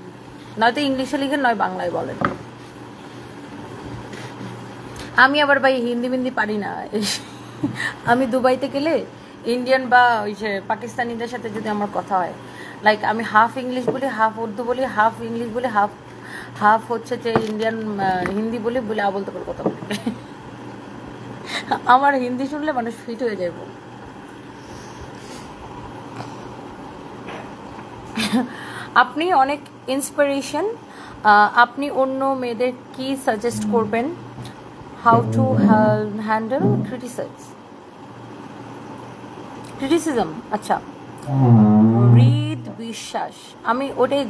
Speaker 1: নয়তো ইংলিশে লিখেন, নয় বাংলায় বলেন। আমি আবার ভাই হিন্দি পারি না। আমি দুবাইতে গেলে ইন্ডিয়ান বা ওই যে পাকিস্তানিদের সাথে যদি আমার কথা হয়, লাইক আমি হাফ ইংলিশ বলি, হাফ উর্দু বলি, হাফ ইংলিশ বলি, হাফ হাফ হচ্ছে যে ইন্ডিয়ান হিন্দি বলে বলে আবল তাবল কথা বলে। আমার হিন্দি শুনলে মানুষ ফিট হয়ে যাবে। আপনি অনেক ইন্সপিরেশন। আপনি অন্য মেয়েদের কি সাজেস্ট করবেন? How to handle criticism. আচ্ছা, হৃদ বিশ্বাস, আমি ওটাই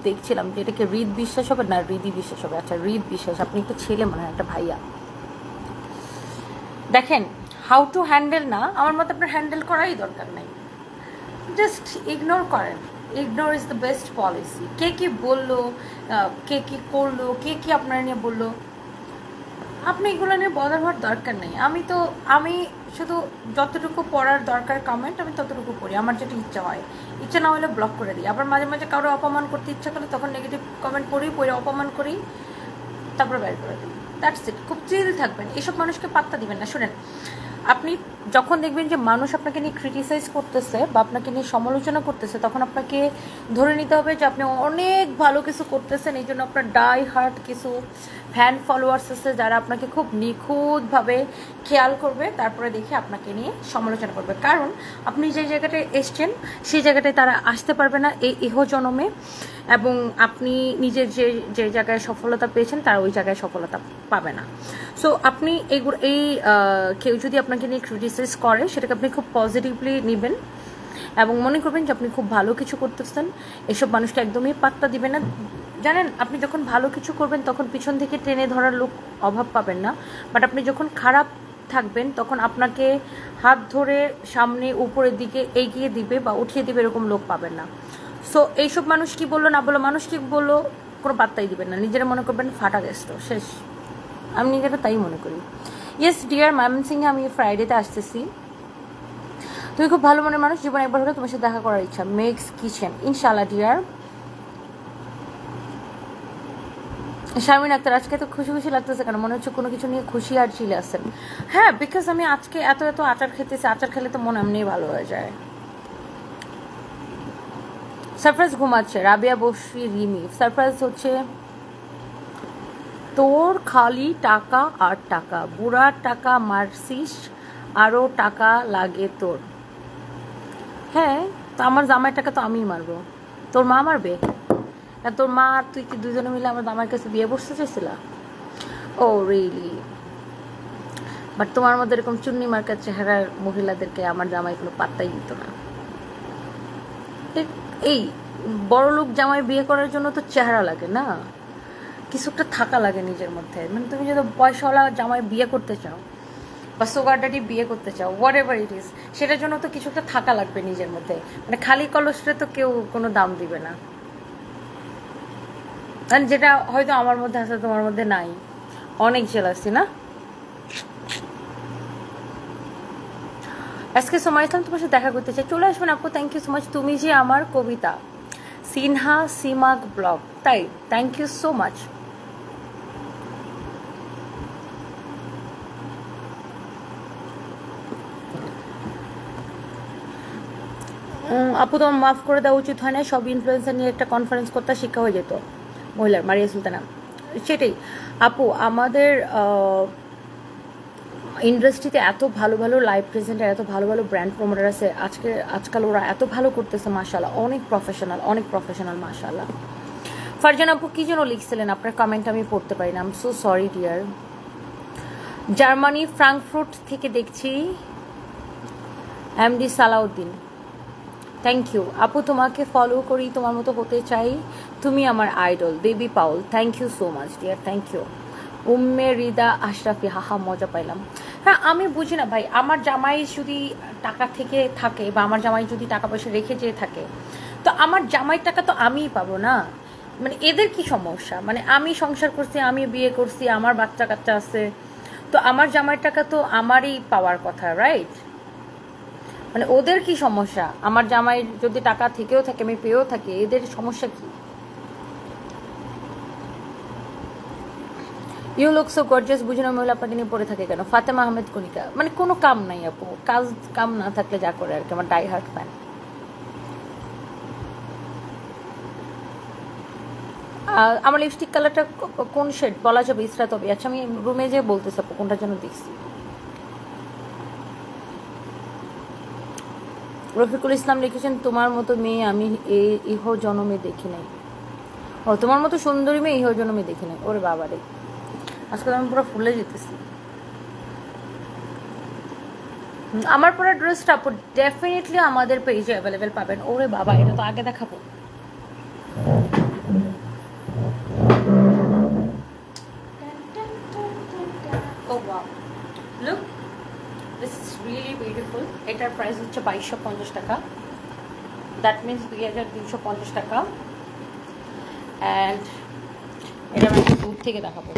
Speaker 1: দেখছিলাম যে এটাকে হৃদ বিশ্বাস হবে না হৃদি বিশ্বাস হবে। আচ্ছা, হৃদ বিশ্বাস, আপনি একটা ছেলে মনে হয়, একটা ভাইয়া। দেখেন, হাউ টু হ্যান্ডেল না, আমার মতে আপনার হ্যান্ডেল করাই দরকার নাই, জাস্ট ইগনোর করেন। Ignore is the best policy. কে কি বললো, কে কি করলো, কে কি আপনার নিয়ে বললো, আপনি এগুলো নিয়ে বদার হওয়ার দরকার নেই। আমি শুধু যতটুকু পড়ার দরকার কমেন্ট আমি ততটুকু পড়ি, আমার যেটা ইচ্ছা হয়, ইচ্ছা না হলে ব্লক করে দিই। আবার মাঝে মাঝে কারো অপমান করতে ইচ্ছা করলে তখন নেগেটিভ কমেন্ট পড়ে অপমান করি, তারপর বের করে দিই। That's it. খুব চিল থাকবেন, এইসব মানুষকে পাত্তা দিবেন না। শুনেন, আপনি যখন দেখবেন যে মানুষ আপনাকে নিয়ে ক্রিটিসাইজ করতেছে বা আপনাকে নিয়ে সমালোচনা করতেছে, তখন আপনাকে ধরে নিতে হবে যে আপনি অনেক ভালো কিছু করতেছেন। এই জন্য আপনার ডাই হার্ট কিছু ফ্যান ফলোয়ার্স আছে যারা আপনাকে খুব নিখুঁতভাবে খেয়াল করবে, তারপরে দেখে আপনাকে নিয়ে সমালোচনা করবে। কারণ আপনি যে জায়গাটায় এসছেন সেই জায়গাটায় তারা আসতে পারবে না এই ইহজন্মে, এবং আপনি নিজের যে জায়গায় সফলতা পেয়েছেন তারা ওই জায়গায় সফলতা পাবে না। সো আপনি কেউ যদি আপনাকে নিয়ে ক্রিটিসাইজ করে সেটাকে আপনি খুব পজিটিভলি নেবেন এবং মনে করবেন যে আপনি খুব ভালো কিছু করতেছেন। এসব মানুষকে একদমই পাত্তা দিবেন না। জানেন, আপনি যখন ভালো কিছু করবেন তখন পিছন থেকে টেনে ধরার লোক অভাব পাবেন না, বাট আপনি যখন খারাপ থাকবেন তখন আপনাকে হাত ধরে সামনে উপরের দিকে এগিয়ে দিবে বা উঠিয়ে দিবে, এরকম লোক পাবেন না। সো এইসব মানুষ কি বললো না বললো, মানুষ কি বললো কোনো পাত্তাই দিবেন না, নিজেরা মনে করবেন ফাটা গেস্ট শেষ। আমি নিজেরা তাই মনে করি। ইয়েস ডিয়ার, ময়মনসিংহে আমি ফ্রাইডেতে আসতেছি। তুমি খুব ভালো মনের মানুষ, জীবনে একবার হলে তোমার সাথে দেখা করার ইচ্ছা। মেক্স কিচেন, ইনশাআল্লাহ ডিয়ার। শারমিন আক্তার, আজকে তো খুশি খুশি লাগতেছে কেন? মনে হচ্ছে কোনো কিছু নিয়ে খুশি আর চিলে আসছেন। হ্যাঁ, বিকজ আমি আজকে এত আচার খেতেছি, আচার খেলে তো মন এমনিই ভালো হয়ে যায়। সারপ্রাইজ ঘুমাচ্ছে, রাবিয়া বসি রিমি। সারপ্রাইজ হচ্ছে তোর খালি টাকা আর টাকা, বুড়ার টাকা মারছিস, আরও টাকা লাগে তোর। হ্যাঁ, তো আমার জামাইয়ের টাকা তো আমিই মারবো, তোর মা মারবে? আর তোর মা আর তুই কি দুজনে মিলে আমার জামাইয়ের কাছে বিয়ে বসতে চাইছিলা? ও রিয়েলি? বাট তোমার মধ্যে এরকম চুন্নি মার্কার চেহারার মহিলাদেরকে আমার জামাই কোনো পাত্তাই দিত না। এই বড় লোক জামাই বিয়ে করার জন্য তো চেহারা লাগে না, কিছু একটা থাকা লাগে নিজের মধ্যে। মানে তুমি যদি পয়সাওয়ালা জামাই বিয়ে করতে চাও বা সুগার ড্যাডি বিয়ে করতে চাও, হোয়াট এভার ইট ইজ, সেটার জন্য তো কিছু একটা থাকা লাগবে নিজের মধ্যে। মানে খালি কলসরে তো কেউ কোনো দাম দিবে না, যেটা হয়তো আমার মধ্যে আছে তোমার মধ্যে নাই। অনেক জেলাসি না? আজকে সময় ইসলাম তোমার সাথে দেখা করতে চাই, চলে আসবেন আপু। Thank you so much. তুমি যে আমার কবিতা, সিনহা সিমাক ব্লগ, তাই থ্যাংক ইউ সো মাচ। আপু তোমার মাফ করে দেওয়া উচিত হয় না, সব ইনফ্লুয়েন্সার নিয়ে একটা কনফারেন্স করতে শিক্ষা হয়ে যেত মহিলার। মারিয়া সুলতানা, সেটাই আপু, আমাদের ইন্ডাস্ট্রিতে এত ভালো ভালো লাইভ প্রেজেন্টার, এত ভালো ভালো ব্র্যান্ড প্রমোটার আছে আজকাল, ওরা এত ভালো করতেছে মাশাআল্লাহ, অনেক প্রফেশনাল মাশাআল্লাহ। ফারজান আপু কি যেন লিখছিলেন, আপনার কমেন্ট আমি পড়তে পারি না, I am so sorry dear. Germany Frankfurt থেকে দেখছি, এমডি সালাউদ্দিন, থ্যাংক ইউ আপু। তোমাকে ফলো করি, তোমার মতো হতে চাই, তুমি আমার idol. Baby Paul, thank you so much dear, thank you. Umme Rida Ashrafi, হাহা মজা পাইলাম। হ্যাঁ, আমি বুঝি না ভাই, আমার জামাই যদি টাকা থেকে থাকে বা আমার জামাই যদি টাকা পয়সা রেখে যেয়ে থাকে, তো আমার জামাইয়ের টাকা তো আমিই পাবো না। মানে এদের কি সমস্যা? মানে আমি সংসার করছি, আমি বিয়ে করছি, আমার বাচ্চা কাচ্চা আছে, তো আমার জামাইয়ের টাকা তো আমারই পাওয়ার কথা, রাইট? মানে ওদের কি সমস্যা? আমার জামাই যদি টাকা থেকেও থাকে, আমি পেয়েও থাকি, এদের সমস্যা কি? ইউ লুক সো গর্জিয়াস, বুঝি না মহিলা আপনাকে নিয়ে পড়ে থাকে কেন? ফাতেমা আহমেদ কণিকা, মানে কোনো কাম নাই আপু, কাম না থাকলে যা করে আর কি, আমার ডাই হার্ট ফ্যান। আমার লিপস্টিক কালারটা কোন শেড বলা যাবে ইসরা? তবে আচ্ছা আমি রুমে যে বলতেছি আপু কোনটা যেন দেখছি। রফিকুল ইসলাম লিখেছেন তোমার মতো মেয়ে আমি ইহ জন্মে দেখি নাই। ও তোমার মতো সুন্দরী মেয়ে ইহ জন্মে দেখি নাই। ওরে বাবা রে, আজকাল আমি পুরো ফুলে যেতেছি। আমার পরা ড্রেসটা আপু ডেফিনেটলি আমাদের পেজে অ্যাভেলেবেল পাবেন। ওরে বাবা, এটা তো আগে দেখাবো। Oh wow, look, this is really beautiful. এটার প্রাইস হচ্ছে 2250 টাকা, দ্যাট মিনস 2250 টাকা। অ্যান্ড এটা আমি একটু দূর থেকে দেখাবো।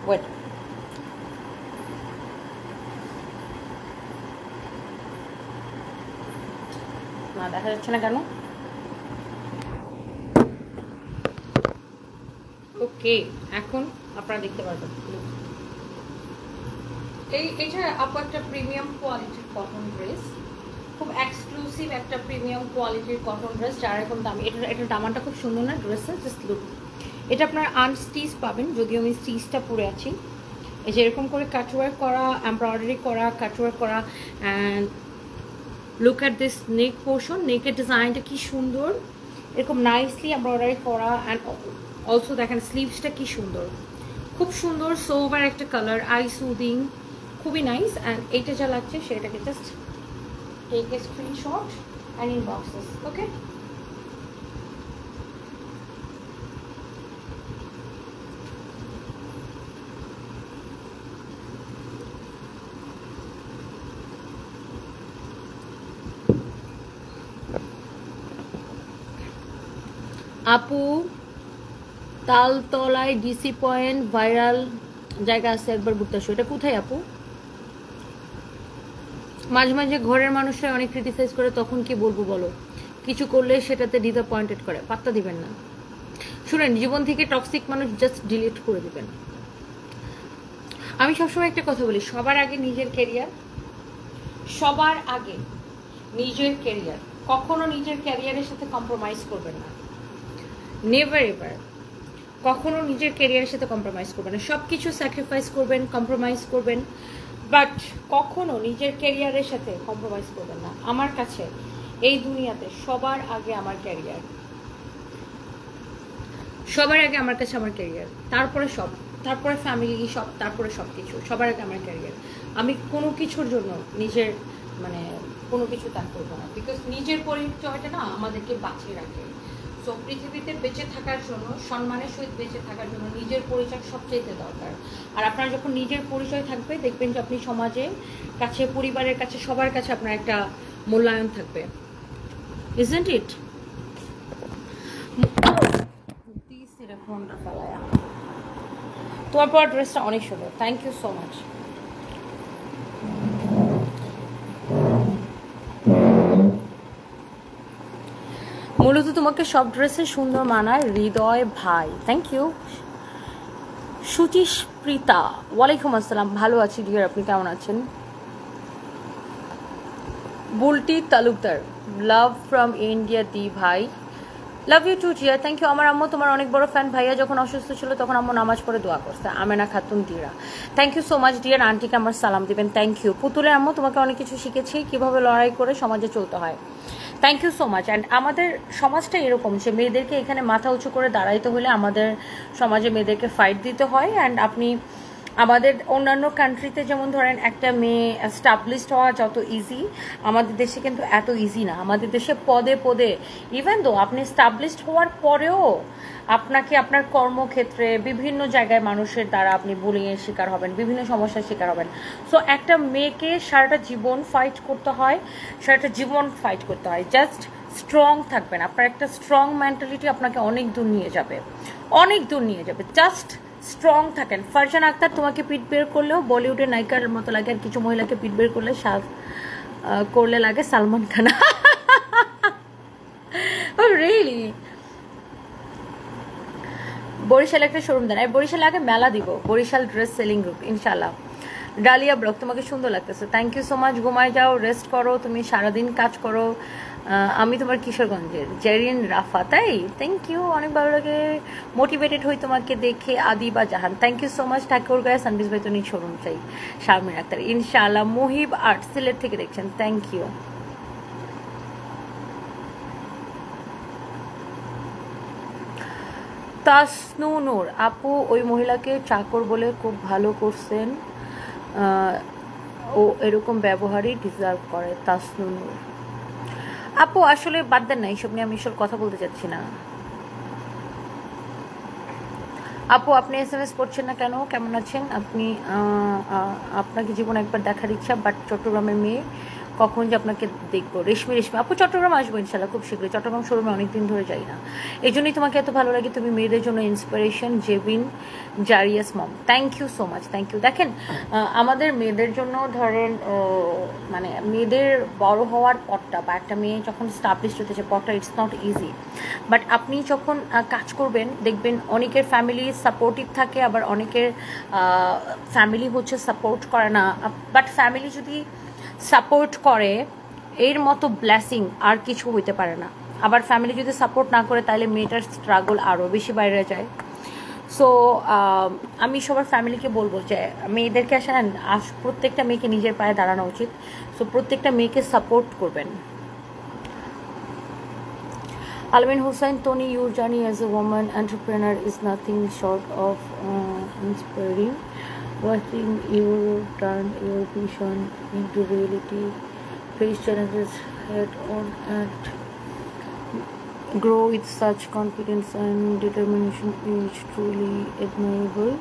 Speaker 1: ওয়েট, না দেখা যাচ্ছে না কেন? ওকে, এখন আপনারা দেখতে পারবেন। এটা আপু একটা প্রিমিয়াম কোয়ালিটির কটন ড্রেস, খুব এক্সক্লুসিভ একটা প্রিমিয়াম কোয়ালিটির কটন ড্রেস, যার এখন দাম। এটার দামানটা খুব সুন্দর না ড্রেসের? Just look. এটা আপনার আনস্টিচ পাবেন, যদিও আমি স্টিচটা পরে আছি। এই যে এরকম করে কাটওয়ার্ক করা, এমব্রয়ডারি করা, কাটওয়ার্ক করা। And look at this neck portion, নেকের ডিজাইনটা কি সুন্দর, এরকম নাইসলি এমব্রয়ডারি করা। অ্যান্ড অলসো দেখেন স্লিভসটা কি সুন্দর, খুব সুন্দর সোভার একটা কালার, আই সুদিং, খুবই নাইস। অ্যান্ড এইটা যা লাগছে সেটাকে just take a screenshot and inboxes. Okay, আপু তালতলায় ডিসি পয়েন্ট ভাইরাল জায়গা আছে, একবার ঘুরতে আসো। এটা কোথায় আপু? মাঝে মাঝে ঘরের মানুষরা অনেক ক্রিটিসাইজ করে, তখন কি বলবো বলো? কিছু করলে সেটাতে ডিসঅ্যাপয়েন্টেড করে, পাত্তা দিবেন না। শুনেন, জীবন থেকে টক্সিক মানুষ জাস্ট ডিলিট করে দিবেন। আমি সবসময় একটা কথা বলি, সবার আগে নিজের ক্যারিয়ার, সবার আগে নিজের ক্যারিয়ার। কখনো নিজের ক্যারিয়ারের সাথে কম্প্রোমাইজ করবেন না, নেভার এভার। কখনো নিজের ক্যারিয়ারের সাথে কম্প্রোমাইজ করবেন না। সব কিছু স্যাক্রিফাইস করবেন, কম্প্রোমাইজ করবেন, বাট কখনো নিজের ক্যারিয়ারের সাথে কম্প্রোমাইজ করবেন না। আমার কাছে এই দুনিয়াতে সবার আগে আমার ক্যারিয়ার, সবার আগে আমার কাছে আমার ক্যারিয়ার, তারপরে সব, তারপরে ফ্যামিলি, সব, তারপরে সব কিছু। সবার আগে আমার ক্যারিয়ার। আমি কোনো কিছুর জন্য নিজের কোনো কিছু ত্যাগ করবো না, বিকজ নিজের পরিচয়টা না আমাদেরকে বাঁচিয়ে রাখে। সো পৃথিবীতে বেঁচে থাকার জন্য, সম্মানের সহিত বেঁচে থাকার জন্য নিজের পরিচয় সবচেয়ে দরকার। আর আপনার যখন নিজের পরিচয় থাকবে, দেখবেন যে আপনি সমাজের কাছে, পরিবারের কাছে, সবার কাছে আপনার একটা মূল্যায়ন থাকবে। Isn't it? তোমার পর ড্রেসটা অনেক সুন্দর, থ্যাংক ইউ সো মাচ। মূলত তোমাকে সব ড্রেসে সুন্দর মানায় হৃদয় ভাই, থ্যাংক ইউ। সুচিস্প্রিতা, ওয়ালাইকুম আসসালাম, ভালো আছি ডিয়ার, আপনি কেমন আছেন? Bulti Talukdar, love from India দি ভাই, love you too Jia, thank you. আমার আম্মু তোমার অনেক বড় ফ্যান। ভাইয়া যখন অসুস্থ ছিল তখন আম্মু নামাজ পড়ে দোয়া করছে। আমেনা খাতুন দিরা, thank you so much dear. আন্টিকে আমার সালাম দিবেন, থ্যাংক ইউ। পুতুলের আম্মু তোমাকে অনেক কিছু শিখেছি, কিভাবে লড়াই করে সমাজে চলতে হয়, thank you so much. And আমাদের সমাজটা এরকম যে মেয়েদেরকে এখানে মাথা উঁচু করে দাঁড়াইতে হলে আমাদের সমাজে মেয়েদেরকে ফাইট দিতে হয়। অ্যান্ড আপনি আমাদের অন্যান্য কান্ট্রিতে যেমন ধরেন একটা মেয়ে এস্টাবলিশড হওয়া যত ইজি, আমাদের দেশে কিন্তু এত ইজি না। আমাদের দেশে পদে পদে, ইভেন দো আপনি এস্টাবলিশড হওয়ার পরেও আপনাকে আপনার কর্মক্ষেত্রে বিভিন্ন জায়গায় মানুষের দ্বারা আপনি বুলিংয়ের শিকার হবেন, বিভিন্ন সমস্যার শিকার হবেন। সো একটা মেয়েকে সারাটা জীবন ফাইট করতে হয়, সারাটা জীবন ফাইট করতে হয়। জাস্ট স্ট্রং থাকবেন, আপনার একটা স্ট্রং মেন্টালিটি আপনাকে অনেক দূর নিয়ে যাবে, অনেক দূর নিয়ে যাবে। জাস্ট স্ট্রং থাকেন। ফারজানা আক্তার, তোমাকে পিঠ বের করলেও বলিউডের নায়িকার মতো লাগে, আর কিছু মহিলাকে পিঠ বের করলে লাগে সালমান খান। রিয়েলি? বরিশালে একটা শোরুম দেন, বরিশালে আগে মেলা দিব, বরিশাল ড্রেস সেলিং গ্রুপ ইনশাল্লাহ। ডালিয়া ব্লগ, তোমাকে সুন্দর লাগতেছে, থ্যাংক ইউ সো মাচ। ঘুমায় যাও, রেস্ট করো, তুমি সারাদিন কাজ করো। আমি তোমার কিশোরগঞ্জের জেরিন রাফা, তাই? থ্যাংক ইউ, অনেক ভালো লাগে, মোটিভেটেড হই তোমাকে দেখে। আদি বা জাহান, থ্যাংক ইউ সো মাচ। ঠাকুর গায়ে সানবিজ ভাই তো নিজ শোরুম চাই। শারমিন আক্তার, ইনশাআল্লাহ। মুহিব আর্ট সিলেট থেকে দেখছেন, থ্যাংক ইউ। তাসনুনুর আপু, ওই মহিলাকে চাকর বলে খুব ভালো করছেন, ও এরকম ব্যবহারই ডিজার্ভ করে। তাসনুনুর আপু আসলে বাদ দেন না, এইসব নিয়ে আমি আসলে কথা বলতে চাচ্ছি না। আপু আপনি SMS পড়ছেন না কেন? কেমন আছেন আপনি? আপনাকে জীবনে একবার দেখার ইচ্ছা, বাট চট্টগ্রামের মেয়ে, কখন যে আপনাকে দেখবো। রেশমি আপু চট্টগ্রাম আসবো ইনশাল্লাহ খুব শীঘ্রই। চট্টগ্রাম শোরুমে অনেকদিন ধরে যাই না, এই জন্যই তোমাকে এত ভালো লাগে। তুমি মেয়েদের জন্য inspiration. Jebin Jariyas mom, thank you so much, thank you. দেখেন আমাদের মেয়েদের জন্য ধরেন মানে মেয়েদের বড় হওয়ার পরটা বা একটা মেয়ে যখন স্টাবলিশ হতেছে পরটা, ইটস নট ইজি। বাট আপনি যখন কাজ করবেন দেখবেন অনেকের ফ্যামিলি সাপোর্টিভ থাকে, আবার অনেকের ফ্যামিলি হচ্ছে সাপোর্ট করে না। বাট ফ্যামিলি যদি সাপোর্ট করে, এর মতো ব্লেসিং আর কিছু হইতে পারে না। আবার ফ্যামিলি যদি সাপোর্ট না করে তাহলে মেয়েটার স্ট্রাগল আরও বেশি বাইরে যায়। সো আমি সবার ফ্যামিলিকে বলবো যে মেয়েদেরকে আসেন, প্রত্যেকটা মেয়েকে নিজের পায়ে দাঁড়ানো উচিত। সো প্রত্যেকটা মেয়েকে সাপোর্ট করবেন। Almin Hussain, Tony, your journey as a woman entrepreneur is nothing short of inspiring. Watching you turn your vision into reality, face challenges head on, and grow with such confidence and determination is truly admirable.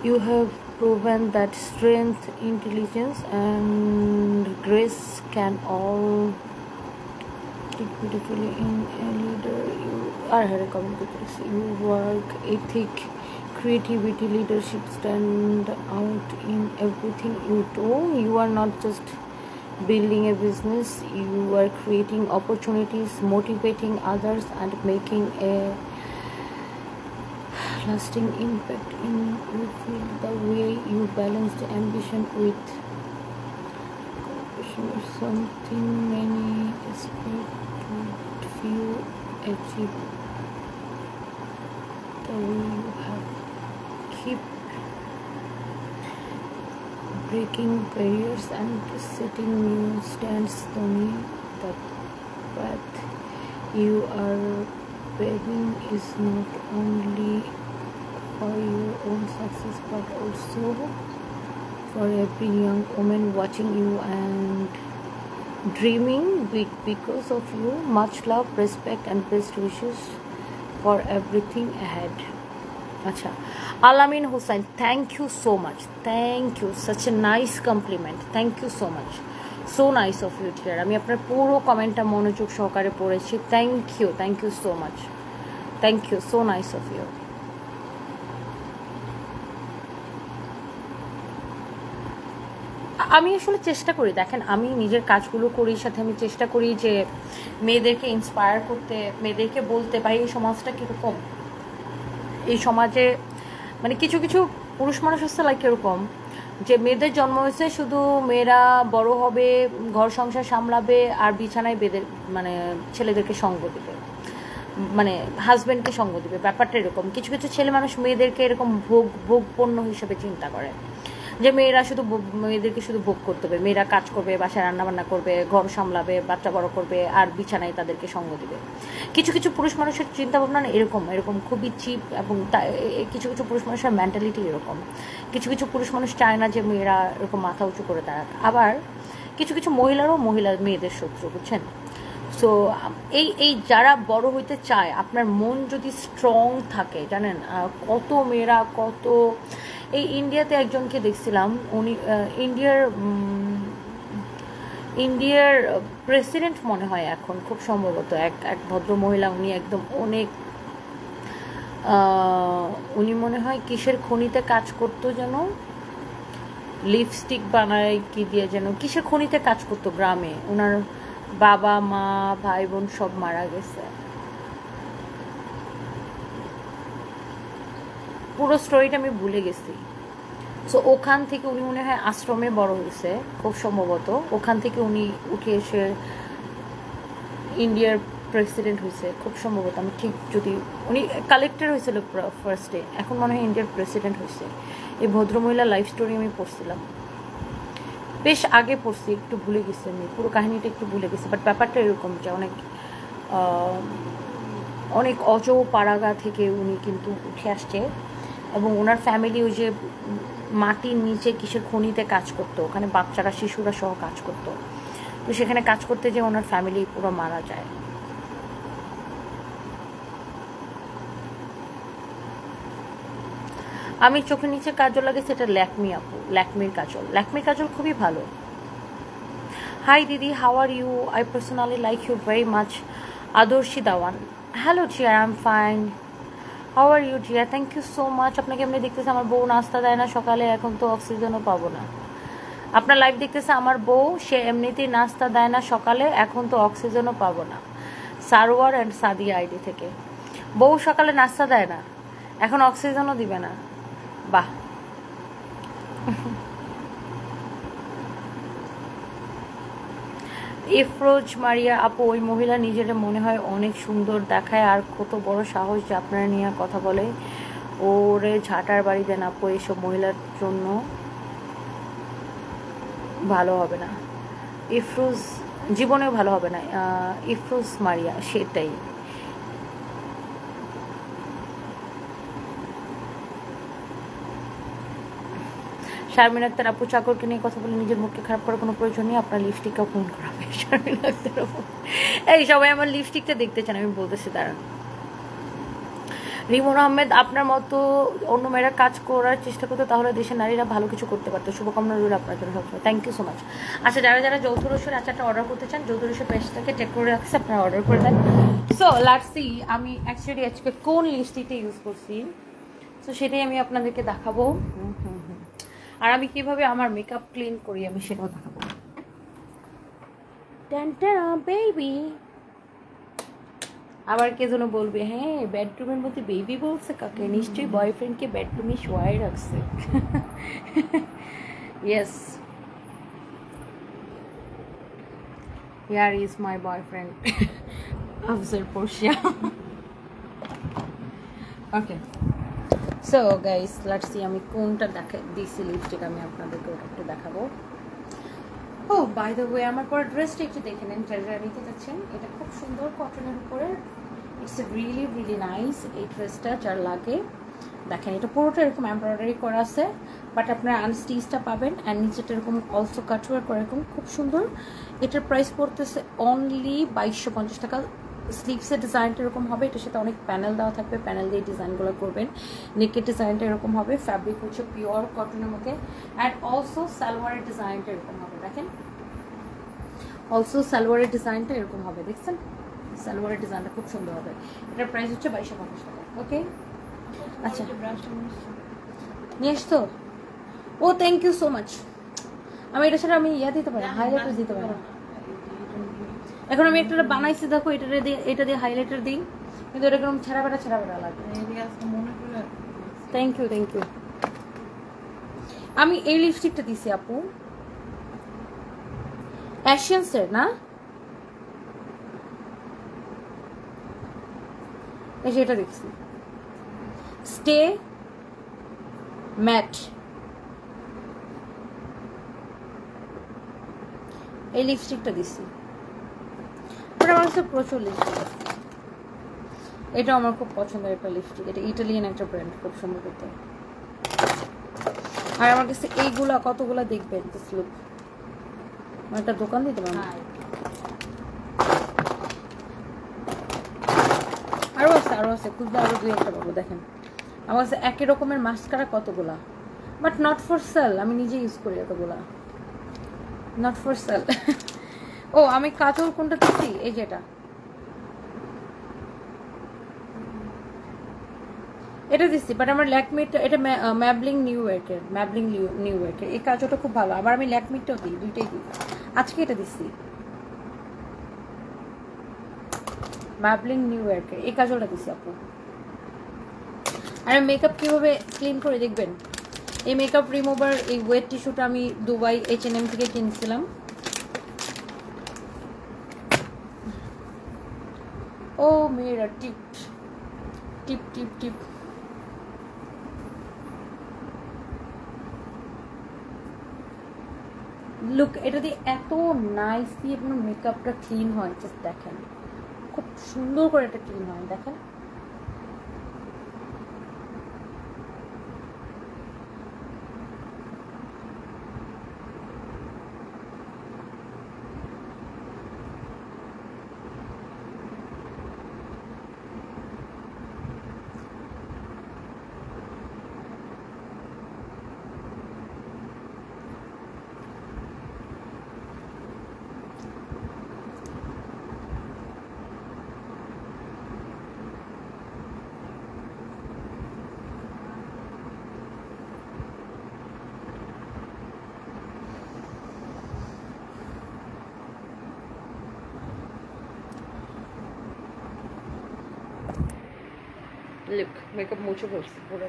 Speaker 1: You have proven that strength, intelligence, and grace can all beautifully in a leader. You are a comment. You work ethic, creativity, leadership stand out in everything you do. You are not just building a business, you are creating opportunities, motivating others, and making a lasting impact in your field. The way you balance the ambition with compassion is something many aspire to few achieve. The way you have keep breaking barriers and setting new stands to me. The path you are paving is not only for your own success but also for every young woman watching you and dreaming big because of you. Much love, respect, and best wishes for everything ahead. Acha, Alamin Hussain, thank you so much. Thank you, such a nice compliment. Thank you so much. So nice of you, dear. আমি আপনার পুরো কমেন্টটা মনোযোগ সহকারে পড়েছি। Thank you so much, thank you, so nice of you. আমি আসলে চেষ্টা করি, দেখেন আমি নিজের কাজগুলো করি, সাথে আমি চেষ্টা করি যে মেয়েদেরকে ইন্সপায়ার করতে, মেয়েদেরকে বলতে ভাই এই সমাজটা কীরকম। এই সমাজে মানে কিছু কিছু পুরুষ মানুষ হচ্ছে লাইক এরকম যে মেয়েদের জন্ম হয়েছে শুধু মেয়েরা বড় হবে, ঘর সংসার সামলাবে আর বিছানায় বেঁধে মানে ছেলেদেরকে সঙ্গ দেবে, মানে হাজব্যান্ডকে সঙ্গ দেবে। ব্যাপারটা এরকম। কিছু কিছু ছেলে মানুষ মেয়েদেরকে এরকম ভোগ পণ্য হিসেবে চিন্তা করে যে মেয়েরা শুধু মেয়েদেরকে শুধু ভোগ করতে হবে, মেয়েরা কাজ করবে, বাসায় রান্নাবান্না করবে, ঘর সামলাবে, বাচ্চা বড় করবে আর বিছানায় তাদেরকে সঙ্গ দিবে। কিছু কিছু পুরুষ মানুষের চিন্তাভাবনা এরকম খুবই চিপ, এবং কিছু কিছু পুরুষ মানুষের মেন্টালিটি এরকম। কিছু কিছু পুরুষ মানুষ চায় না যে মেয়েরা এরকম মাথা উঁচু করে দাঁড়াক। আবার কিছু কিছু মহিলারও মেয়েদের শত্রু, বুঝছেন। সো এই যারা বড় হইতে চায়, আপনার মন যদি স্ট্রং থাকে, জানেন কত মেয়েরা কত। এই ইন্ডিয়াতে একজনকে দেখছিলাম, উনি ইন্ডিয়ার প্রেসিডেন্ট মনে হয় এখন, খুব সম্ভবত এক ভদ্র মহিলা। উনি একদম অনেক উনি মনে হয় কিসের খনিতে কাজ করতো যেন, লিপস্টিক বানায় কি দিয়ে যেন, কিসের খনিতে কাজ করতো গ্রামে। ওনার বাবা মা ভাই বোন সব মারা গেছে। পুরো স্টোরিটা আমি ভুলে গেছি। সো ওখান থেকে উনি মনে হয় আশ্রমে বড় হয়েছে খুব সম্ভবত, ওখান থেকে উনি উঠে এসে ইন্ডিয়ার প্রেসিডেন্ট হয়েছে খুব সম্ভবত, আমি ঠিক যদি উনি কালেক্টর হয়েছিল ফার্স্টে, এখন মনে হয় ইন্ডিয়ার প্রেসিডেন্ট হয়েছে। এই ভদ্রমহিলা লাইফ স্টোরি আমি পড়ছিলাম, বেশ আগে পড়ছি, একটু ভুলে গেছি আমি, পুরো কাহিনীটা একটু ভুলে গেছি, বাট ব্যাপারটা এরকম যে অনেক অনেক পাড়াগা থেকে উনি কিন্তু উঠে আসছে, এবং ওনার ফ্যামিলি ওই যে মাটির নিচে কিসের খনিতে কাজ করতো, ওখানে বাচ্চারা শিশুরা সহ কাজ করতো, তো সেখানে কাজ করতে যে ওনার ফ্যামিলি পুরো মারা যায়। আমি চোখের নিচে কাজল লাগে, সেটা ল্যাকমি আপু, ল্যাকমির কাজল খুবই ভালো। হাই দিদি, how are you? I personally like you very much. Adarshi Dawan, hello Jia, I am fine, how are you Jia? Thank you so much. আপনাকে এমনি দেখতেছে আমার বউ নাস্তা দেয় না সকালে, এখন তো অক্সিজেনও পাবো না। আপনার লাইভ দেখতেছে আমার বউ, সে এমনিতেই নাস্তা দেয় না সকালে, এখন তো অক্সিজেনও পাবো না। সারোয়ার অ্যান্ড সাদিয়া আইডি থেকে। বউ সকালে নাস্তা দেয় না, এখন অক্সিজেনও দিবে না, বাহ। ইফরোজ মারিয়া আপু, ওই মহিলা নিজের মনে হয় অনেক সুন্দর দেখায়, আর কত বড় সাহস যে আপনারা নিয়ে কথা বলে। ওরে ঝাঁটার বাড়ি দেন আপু, এইসব মহিলার জন্য ভালো হবে না। ইফরোজ জীবনেও ভালো হবে না। ইফরোজ মারিয়া, সেটাই। শারমিন আক্তার আপু, চাকরকে নিয়ে কথা বলে নিজের মুখকে খারাপ করার কোনো প্রয়োজন নেই, আপনার লিপস্টিকটাও ফোন করাবে। শারমিন আক্তার আপু, এই সবাই আমার লিপস্টিকটা দেখতে চান, আমি বলতেছি দাঁড়ান। রিমন আহমেদ, আপনার মতো অন্য মেয়েরা কাজ করার চেষ্টা করতো, তাহলে দেশের নারীরা ভালো কিছু করতে পারতো। শুভকামনা রইল আপনার জন্য সবসময়। Thank you so much. আচ্ছা, যারা যারা যৌথ রসুন আচারটা অর্ডার করতে চান, যৌথ রসুন পেজটাকে চেক করে রাখছে, আপনারা অর্ডার করে দেন। সো লেটস সি, আমি অ্যাকচুয়ালি আজকে কোন লিপস্টিকটা ইউজ করছি, সো সেটাই আমি আপনাদেরকে দেখাবো। আর আমি কিভাবে আমার মেকআপ ক্লিন করি আমি সেটাও দেখাবো। বেবি, আবার কে যেন বলবে, হ্যাঁ বেডরুমের মধ্যে বেবি বলছে কাকে, নিশ্চয়ই বয়ফ্রেন্ডকে বেডরুমে শোয়াই রাখছে। Yes, here is my boyfriend Afzal Portia. Okay, so guys let's see আমি কোনটা দিছি লিপস্টিক, আমি আপনাদেরকে ওটা একটু দেখাবো। ও বাই দ্য ওয়ে, আমার পরে ড্রেসটা একটু দেখে নেন, যারা নিতে চাচ্ছেন। এটা খুব সুন্দর কটনের উপরে, ইটস রিয়েলি রিয়েলি নাইস। এই ড্রেসটা যার লাগে দেখেন, এটা পুরোটা এরকম এমব্রয়ডারি করা আছে, বাট আপনার আনস্টিচটা পাবেন, অ্যান্ড নিচেটা এরকম অলসো কাটওয়ার করে এরকম খুব সুন্দর। এটার প্রাইস পড়তেছে অনলি 2250 টাকা। স্লিভসের ডিজাইনটা এরকম হবে, এটার সাথে অনেক প্যানেল দেওয়া থাকবে, প্যানেল দিয়ে ডিজাইনগুলো করবেন। নেকের ডিজাইনটা এরকম হবে, ফ্যাব্রিক হচ্ছে পিওর কটনের মধ্যে, অ্যান্ড অলসো সালোয়ারের ডিজাইনটা এরকম হবে। দেখেন, অলসো সালোয়ারের ডিজাইনটা এরকম হবে, দেখছেন? সালোয়ারের ডিজাইনটা খুব সুন্দর হবে। এটার প্রাইস হচ্ছে 2250 টাকা। ওকে, আচ্ছা নিয়ে আসতো। ও থ্যাংক ইউ সো মাচ। আমি এটা ছাড়া আমি দিতে পারি, হাইলাইটার দিতে পারি। এখন আমি একটা বানাইছি, দেখো এটা দিয়ে হাইলাইটার দিই, কিন্তু এটা এরকম ছেঁড়া বেড়া লাগে। Thank you thank you. আমি এই লিপস্টিকটা দিছি আপু, অ্যাশিয়ান্সের না, এই যেটা দেখছি স্টে ম্যাট, এই লিপস্টিকটা দিছি। আমার কাছে প্রচুর লিপস্টিক, এটা আমার খুব পছন্দের একটা লিপস্টিক, এটা ইটালিয়ান একটা ব্র্যান্ড, খুব সম্ভবত। আর আমার কাছে এইগুলা কতগুলা দেখবেন, লুক, একটা দোকান দিতে পারেন। আরো আছে খুঁজলে আরো 2-1টা পাবো। দেখেন আমার কাছে একই রকমের মাস্কারা কতগুলা, বাট নট ফর সেল, আমি নিজে ইউজ করি এতগুলা, নট ফর সেল। ও আমি কাজল কোনটা দিচ্ছি, এই যেটা, এটা দিচ্ছি, বাট আমার ল্যাকমিটা, এটা ম্যাবলিং নিউ ইয়র্কের এই কাজলটা খুব ভালো। আবার আমি ল্যাকমিটাও দিই, দুইটাই দিই। আজকে এটা দিচ্ছি, ম্যাবলিং নিউ ইয়র্কের এই কাজলটা দিচ্ছি আপু। আর মেকআপ কিভাবে ক্লিন করে দেখবেন, এই মেকআপ রিমুভার এই ওয়েট টিস্যুটা আমি দুবাই H&M থেকে কিনছিলাম। ও মেয়েরা টিপ টিপ টিপ টিপ। লুক, এটা দিয়ে এত নাইসলি আপনার মেকআপটা ক্লিন হয়, জাস্ট দেখেন খুব সুন্দর করে এটা ক্লিন হয়, দেখেন। লুক, মেকআপ মুছে ফেলছি পুরো।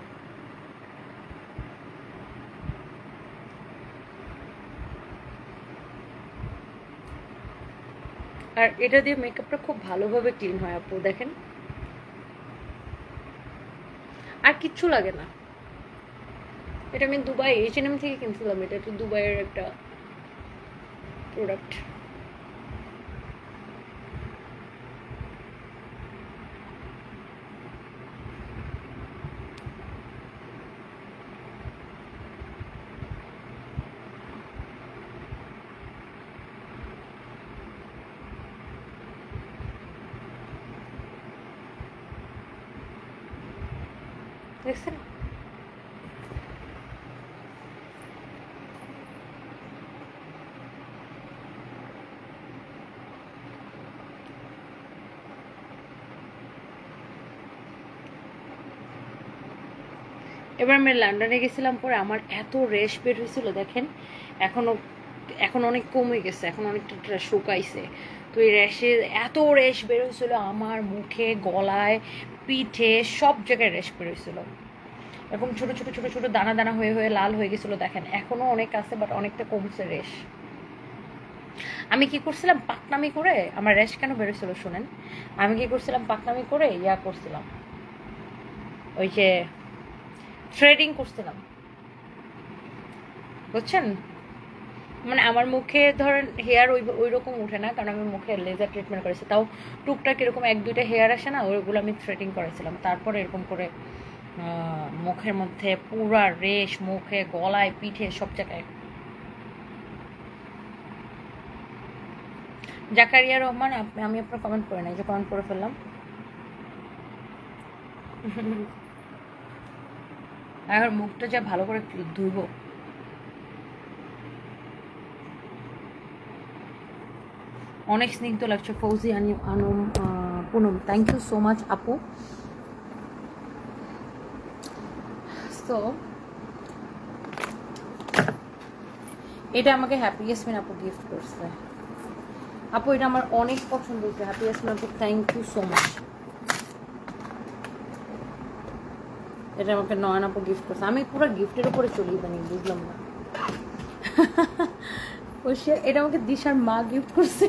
Speaker 1: আর এটা দিয়ে মেকআপটা খুব ভালোভাবে ক্লিন হয় আপু, দেখেন। আর কিচ্ছু লাগে না। এটা আমি দুবাই H&M থেকে কিনছিলাম। এটা তো দুবাইয়ের একটা প্রোডাক্ট। দেখছেন? এবার আমি লন্ডনে গেছিলাম, পরে আমার এত রেশ বের হয়েছিল দেখেন। এখন অনেক কমে গেছে, এখন অনেকটা শুকাইছে। তো এই র্যাশে এত রেশ বের হয়েছিল আমার মুখে, গলায়, পিঠে, সব জায়গায় রেশ বের হয়েছিল। এরকম ছোট ছোট ছোট ছোট দানা দানা হয়ে হয়ে লাল হয়ে গেছিলো দেখেন। এখনো অনেক আছে, বাট অনেকটা কমছে রেশ। আমি কি করছিলাম, পাকনামি করে, আমার রেশ কেন বেরোছিল শোনেন। আমি কি করছিলাম, পাকনামি করে করছিলাম, ওই যে থ্রেডিং করছিলাম, বুঝছেন। মানে আমার মুখে ধরেন হেয়ার ওই রকম উঠে না, কারণ আমি মুখে লেজার ট্রিটমেন্ট করেছি। তাও টুকটাক এরকম 1-2টা হেয়ার আসে না, ওইগুলো আমি থ্রেডিং করেছিলাম। তারপরে এরকম করে মুখের মধ্যে পুরা রেশ, মুখে, গলায়, পিঠে, সব জায়গায়। জাকারিয়া রহমান, আমি আপনার কমেন্ট করে নাই, যে কমেন্ট করে ফেললাম। আর মুখটা যা ভালো করে ধুইব। অনেক স্নিগ্ধ লাগছে। Fauzi Anum Punam, thank you so much আপু। তো এটা আমাকে হ্যাপি ইয়াসমিন আপু গিফট করছে। আপু এটা আমার অনেক পছন্দ হয়েছে। হ্যাপি ইয়াসমিন আপু, থ্যাংক ইউ সো মাচ। এটা আমাকে নয়ন আপু গিফট করছে। আমি পুরো গিফটের উপরে চলি জানি, বুঝলাম না। এটা আমাকে দিশার মা গিফট করছে।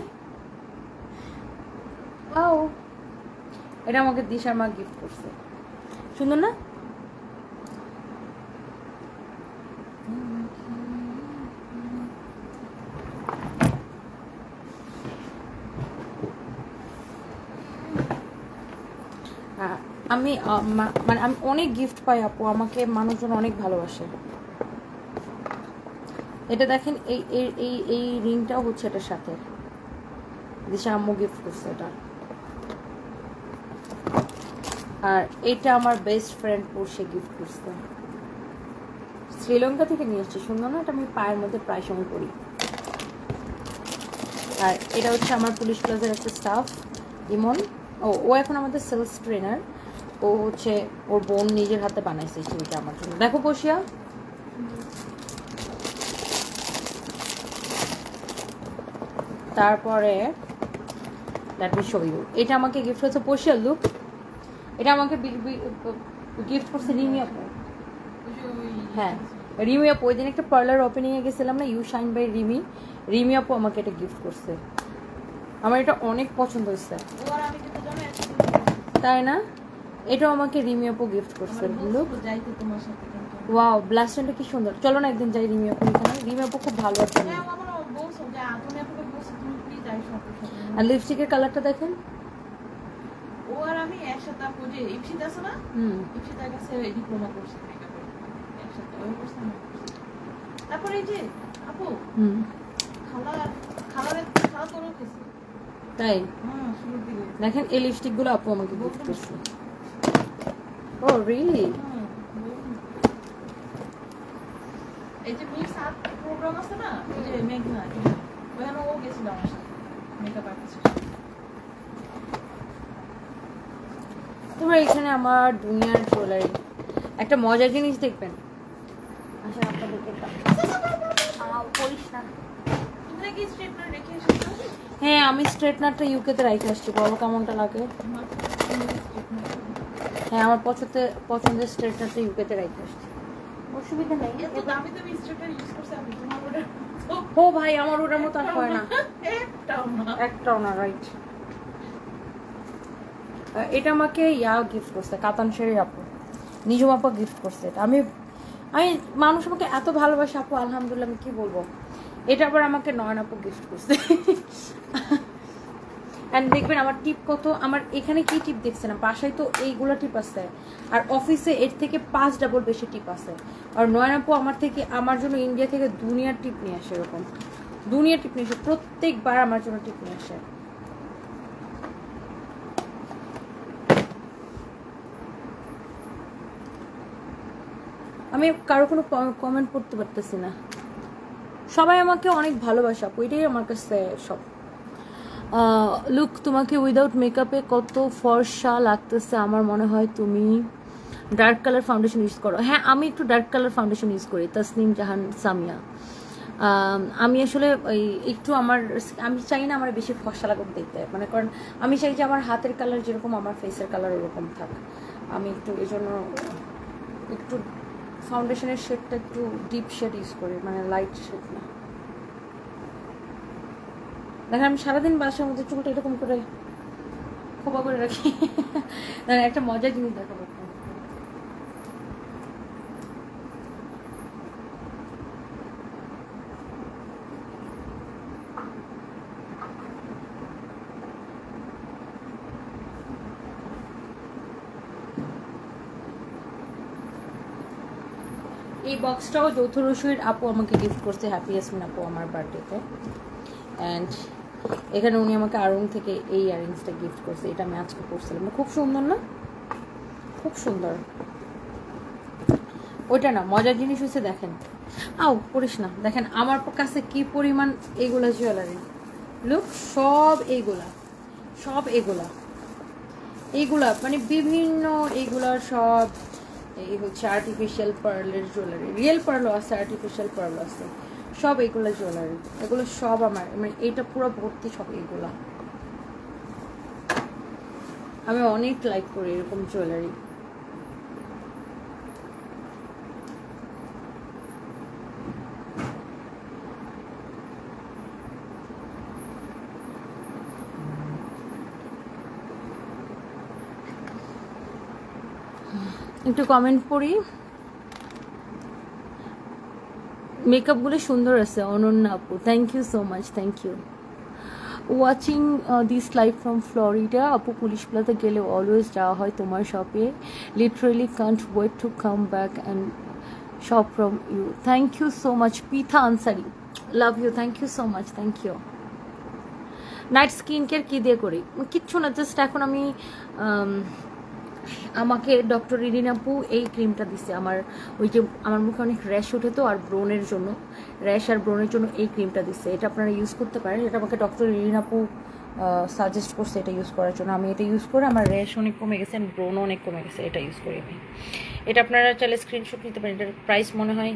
Speaker 1: এটা আমাকে দিশার মা গিফট করছে, সুন্দর না? আমি মানে আমি অনেক গিফট পাই আপু, আমাকে মানুষজন অনেক ভালোবাসে। এটা দেখেন, এই রিংটাও হচ্ছে এটার সাথে, দিশা আম্মু গিফট করছে এটা। আর এটা আমার বেস্ট ফ্রেন্ড পড়ছে গিফট করছে, শ্রীলঙ্কা থেকে নিয়ে এসছে, সুন্দর না? এটা আমি পায়ের মধ্যে প্রায় সময় পরি। আর এটা হচ্ছে আমার পুলিশ প্লাজার একটা স্টাফ, ইমন। ও এখন আমাদের সেলস ট্রেনার। ও হচ্ছে ওর বোন নিজের হাতে বানাইছে চুড়িটা আমার জন্য। দেখো বসিয়া, তারপরে এটা আমাকে গিফট করছে বসিয়া। লুক, এটা আমাকে গিফট করছে রিমি আপু। হ্যাঁ, রিমি আপু ওই দিন একটা পার্লার ওপেনিংয়ে গেছিলাম না, you shine by Rimi, Rimi আপু আমাকে এটা গিফট করছে, আমার এটা অনেক পছন্দ হয়েছে। তাই না? এটাও আমাকে রিমি আপু গিফট করছে। ওয়াও, ব্লাস্টনটা কি সুন্দর। চলো না একদিন যাই রিমি আপু এখানে, রিমি আপু খুব ভালো আছে। আর লিপস্টিকের কালারটা দেখেন।
Speaker 2: ও আর আমি একসাথে আপু যে ইপসিত আছে না, ইপসিতার কাছে ডিপ্লোমা করছি মেকআপের একসাথে, ওই করছে না। তারপরে এই যে আপু খালা তোরও খেয়েছে।
Speaker 1: তাই
Speaker 2: শুরুর দিকে
Speaker 1: দেখেন এই লিপস্টিক গুলো আপু আমাকে গিফট করছে। ও রিয়েলি?
Speaker 2: এই যে মিক্স আর্ট প্রোগ্রাম আছে না, ওই যে মেঘনা, ওখানে ও গেছিল আমার সাথে মেকআপ আর্টিস্ট।
Speaker 1: তোমরা এখানে আমার দুনিয়ার জুয়েলারি, একটা মজার জিনিস দেখবেন। আচ্ছা আপনাদেরকে করিস না।
Speaker 2: তুমি কি স্ট্রেটনার রেখে এসেছো?
Speaker 1: হ্যাঁ আমি স্ট্রেটনারটা ইউকেতে রাখে আসছি, বলো কেমনটা লাগে। হ্যাঁ আমার পছন্দের স্ট্রেটনারটা ইউকেতে রাখে আসছি, অসুবিধা নেই।
Speaker 2: এত দামি দামি স্ট্রেটনার ইউজ করছে আমি, তোমার ওটা
Speaker 1: ও ভাই আমার ওটার মতো আর হয় না, একটাও না। রাইট, এটা আমাকে গিফট করছে, কাতান শাড়ির আপু, নিজম আপা গিফট করছে। এটা আমি মানুষ আমাকে এত ভালোবাসে আপু, আলহামদুলিল্লাহ আমি কি বলবো। এটা আবার আমাকে নয়ন আপু গিফট করছে। অ্যান্ড দেখবেন আমার টিপ কত, আমার এখানে কি টিপ দেখছে না, বাসায় তো এইগুলো টিপ আছে, আর অফিসে এর থেকে 5 ডাবল বেশি টিপ আছে। আর নয়ন আপু আমার জন্য ইন্ডিয়া থেকে দুনিয়ার টিপ নিয়ে আসে, এরকম দুনিয়ার টিপ নিয়ে আসে, প্রত্যেকবার আমার জন্য টিপ নিয়ে আসে। আমি কারো কোনো কমেন্ট করতে পারতেছি না, সবাই আমাকে অনেক ভালোবাসা আপু, এটাই আমার কাছে সব। লুক তোমাকে উইদাউট মেকআপে কত ফর্সা লাগতেছে, আমার মনে হয় তুমি ডার্ক কালার ফাউন্ডেশন ইউজ করো। হ্যাঁ আমি একটু ডার্ক কালার ফাউন্ডেশন ইউজ করি, তাসনিম জাহান সামিয়া। আমি আসলে একটু আমি চাই না আমার বেশি ফর্সা লাগুক দেখতে, মানে কারণ আমি চাই যে আমার হাতের কালার যেরকম আমার ফেসের কালার ওরকম থাক। আমি একটু এই জন্য একটু ফাউন্ডেশনের শেডটা একটু ডিপ শেড ইউজ করি, মানে লাইট শেড না। দেখেন আমি সারাদিন বাসার মধ্যে চুলটা এরকম করে খোপা করে রাখি। একটা মজার জিনিস দেখাবো। এই বক্সটাও যৌথ রসুইয়ের আপু আমাকে গিফট করছে, হ্যাপি ইয়াসমিন আপু আমার বার্থডেতে। অ্যান্ড এখানে উনি আমাকে আড়ং থেকে এই ইয়ারিংসটা গিফট করছে, এটা আমি আজকে পরছিলাম, খুব সুন্দর না, খুব সুন্দর। ওইটা না, মজার জিনিস হচ্ছে দেখেন, করিস না, দেখেন আমার কাছে কি পরিমাণ এইগুলা জুয়েলারি। লুক সব এইগুলা মানে বিভিন্ন এইগুলার সব এই হচ্ছে আর্টিফিশিয়াল পার্লের জুয়েলারি, রিয়েল পার্লও আছে, আর্টিফিশিয়াল পার্ল আছে, সব এইগুলো জুয়েলারি, এগুলো সব আমার, মানে এটা পুরো ভর্তি সব এইগুলা। আমি অনেক লাইক করি এরকম জুয়েলারি। একটু কমেন্ট পড়ি। মেকআপগুলো সুন্দর আছে অনন্যা আপু, thank you so much, thank you. Watching this live from Florida আপু, পুলিশ প্লাজা গেলে অলওয়েজ যাওয়া হয় তোমার শপে, literally can't wait to come back and shop from you, thank you so much. Pitha Ansari, love you, thank you so much, thank you. Night skin care কী দিয়ে করি? কিচ্ছু না, জাস্ট এখন আমি আমাকে ডক্টর ইরিন আপু এই ক্রিমটা দিছে, আমার ওই যে আমার মুখে অনেক র্যাশ ওঠে তো, আর ব্রণের জন্য, র্যাশ আর ব্রণের জন্য এই ক্রিমটা দিচ্ছে, এটা আপনারা ইউজ করতে পারেন। এটা আমাকে ডক্টর ইরিন আপু সাজেস্ট করছে এটা ইউজ করার জন্য। আমি এটা ইউজ করে আমার র্যাশ অনেক কমে গেছে, ব্রণও অনেক কমে গেছে, এটা ইউজ করি আমি। এটা আপনারা চাইলে স্ক্রিনশট নিতে পারেন, এটার প্রাইস মনে হয়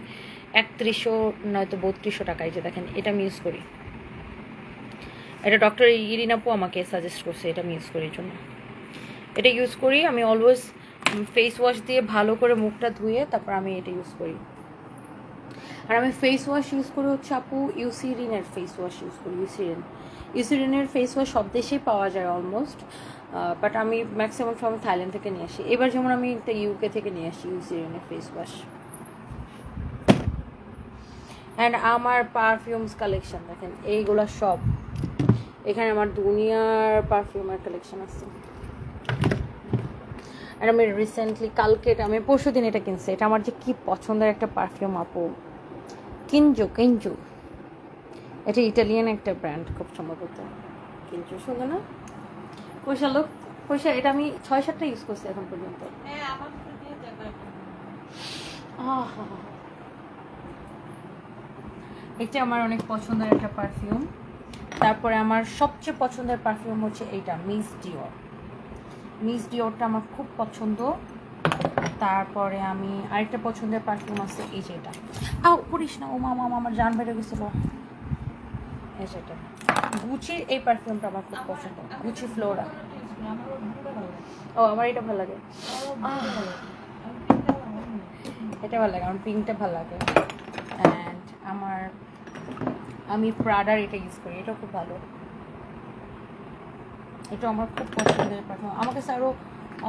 Speaker 1: 3100 নয়তো 3200 টাকায়, যে দেখেন এটা আমি ইউজ করি। এটা ডক্টর ইরিন আপু আমাকে সাজেস্ট করছে, এটা আমি ইউজ করি জন্য। এটা ইউজ করি আমি অলওয়েজ, ফেস ওয়াশ দিয়ে ভালো করে মুখটা ধুয়ে তারপর আমি এটা ইউজ করি। আর আমি ফেস ওয়াশ ইউজ করি হচ্ছে আপু ইউসিরিনের ফেস ওয়াশ ইউজ করি। ইউসিরিনের ফেস ওয়াশ সব দেশেই পাওয়া যায় অলমোস্ট, বাট আমি ম্যাক্সিমাম সময় থাইল্যান্ড থেকে নিয়ে আসি। এবার যেমন আমি একটা ইউকে থেকে নিয়ে আসি ইউসিরিনের ফেস ওয়াশ। অ্যান্ড আমার পারফিউমস কালেকশন দেখেন, এইগুলো সব এখানে আমার দুনিয়ার পারফিউমের কালেকশন আছে। আর আমি রিসেন্টলি কালকে আমি পরশু দিন এটা কিনছি। এটা আমার যে কি পছন্দের একটা পারফিউম আপু, কিঞ্জু। এটা ইটালিয়ান একটা ব্র্যান্ড খুব সম্ভবত, কিঞ্জু। সুন্দর না পয়সা? এটা আমি 6-7টা ইউজ করছি এখন পর্যন্ত। এটা আমার অনেক পছন্দের একটা পারফিউম। তারপরে আমার সবচেয়ে পছন্দের পারফিউম হচ্ছে এইটা মিস ডিওরটা আমার খুব পছন্দ। তারপরে আমি আরেকটা পছন্দের পারফিউম আছে এই যে এটা। করিস না, ও মামা আমার জান বেড়ে গেছিল। এই যেটা গুচির এই পারফিউমটা আমার খুব পছন্দ, গুচি ফ্লোরা। আমার এটা ভালো লাগে, এটা ভালো লাগে, আমার পিঙ্কটা ভালো লাগে। অ্যান্ড আমি প্রাডার এটা ইউজ করি, এটা খুব ভালো। এটা আমার খুব পছন্দের পারফিউম। আমার কাছে আরও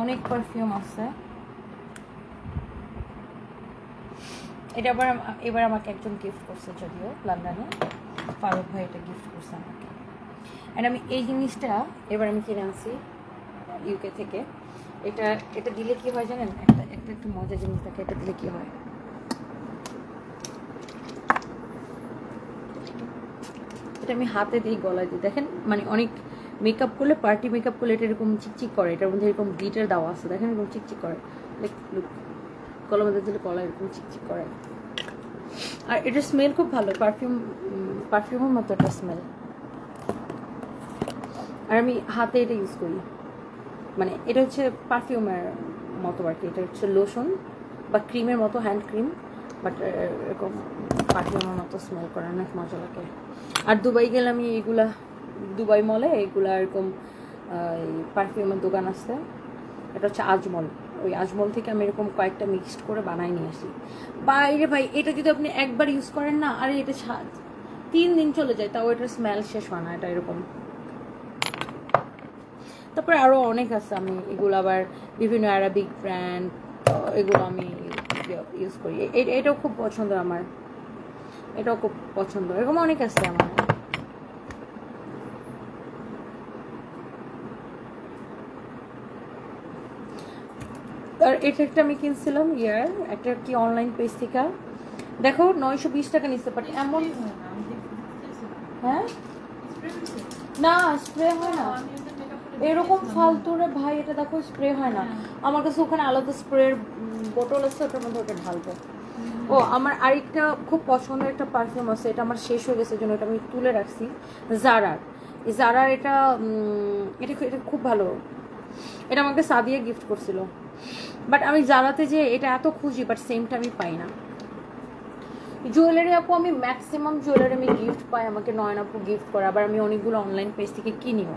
Speaker 1: অনেক পারফিউম আছে। এটা এবার আমাকে একজন গিফট করছে, যদিও লন্ডনে ফারুক ভাই এটা গিফট করছে আমাকে। অ্যান্ড আমি এই জিনিসটা এবার আমি কিনে আনছি ইউকে থেকে। এটা দিলে কি হয় জানেন, একটু মজার জিনিস থাকে। এটা দিলে কি হয়, এটা আমি হাতে দিই, গলায় দিই। দেখেন মানে অনেক মেকআপ করলে, পার্টি মেকআপ করলে এটা এরকম চিকচিক করে। এটার মধ্যে এরকম গ্লিটার দেওয়া আছে, দেখেন এরকম চিকচিক করে। গলার মধ্যে দিলে গলা এরকম চিকচিক করে। আর এটার স্মেল খুব ভালো, পারফিউমের মতো একটা স্মেল। আর আমি হাতে এটা ইউজ করি, মানে এটা হচ্ছে পারফিউমের মতো আর কি। এটা হচ্ছে লোশন বা ক্রিমের মতো, হ্যান্ড ক্রিম, বাট এরকম পারফিউমের মতো স্মেল করে, অনেক মজা লাগে। আর দুবাই গেলে আমি এইগুলা, দুবাই মলে এইগুলা এরকম পারফিউমের দোকান আছে। এটা হচ্ছে আজমল, ওই আজমল থেকে আমি এরকম কয়েকটা মিক্সড করে বানাই নিয়ে আসি। বাইরে ভাই এটা যদি আপনি একবার ইউজ করেন না, আরে এটা 3 দিন চলে যায়, তাও এটার স্মেল শেষ হয় না, এটা এরকম। তারপরে আরও অনেক আছে, আমি এগুলো আবার বিভিন্ন অ্যারাবিক ব্র্যান্ড, এগুলো আমি ইউজ করি। এটাও খুব পছন্দ আমার, এটাও খুব পছন্দ। এরকম অনেক আছে আমার। আর এটা একটা আমি কিনছিলাম একটা কি অনলাইন পেজ থেকে, দেখো 920 টাকা নিচ্ছে, বাট এমন হ্যাঁ না স্প্রে হয় না এরকম ফালতুরে ভাই। এটা দেখো স্প্রে হয় না। আমার কাছে ওখানে আলাদা স্প্রের বোতল আছে, ওটার মধ্যে ওটা ঢালবো। ও আমার আরেকটা খুব পছন্দের একটা পারফিউম আছে, এটা আমার শেষ হয়ে গেছে জন্য এটা আমি তুলে রাখছি। জারার এটা খুব ভালো। এটা আমাকে সাদিয়া গিফট করছিল, বাট আমি জারাতে যে এটা এত খুঁজি, বাট সেমটা আমি পাই না। জুয়েলারি আপু আমি ম্যাক্সিমাম জুয়েলারি আমি গিফট পাই, আমাকে নয়ন আপু গিফট করে। আবার আমি অনেকগুলো অনলাইন পেজ থেকে কিনিও।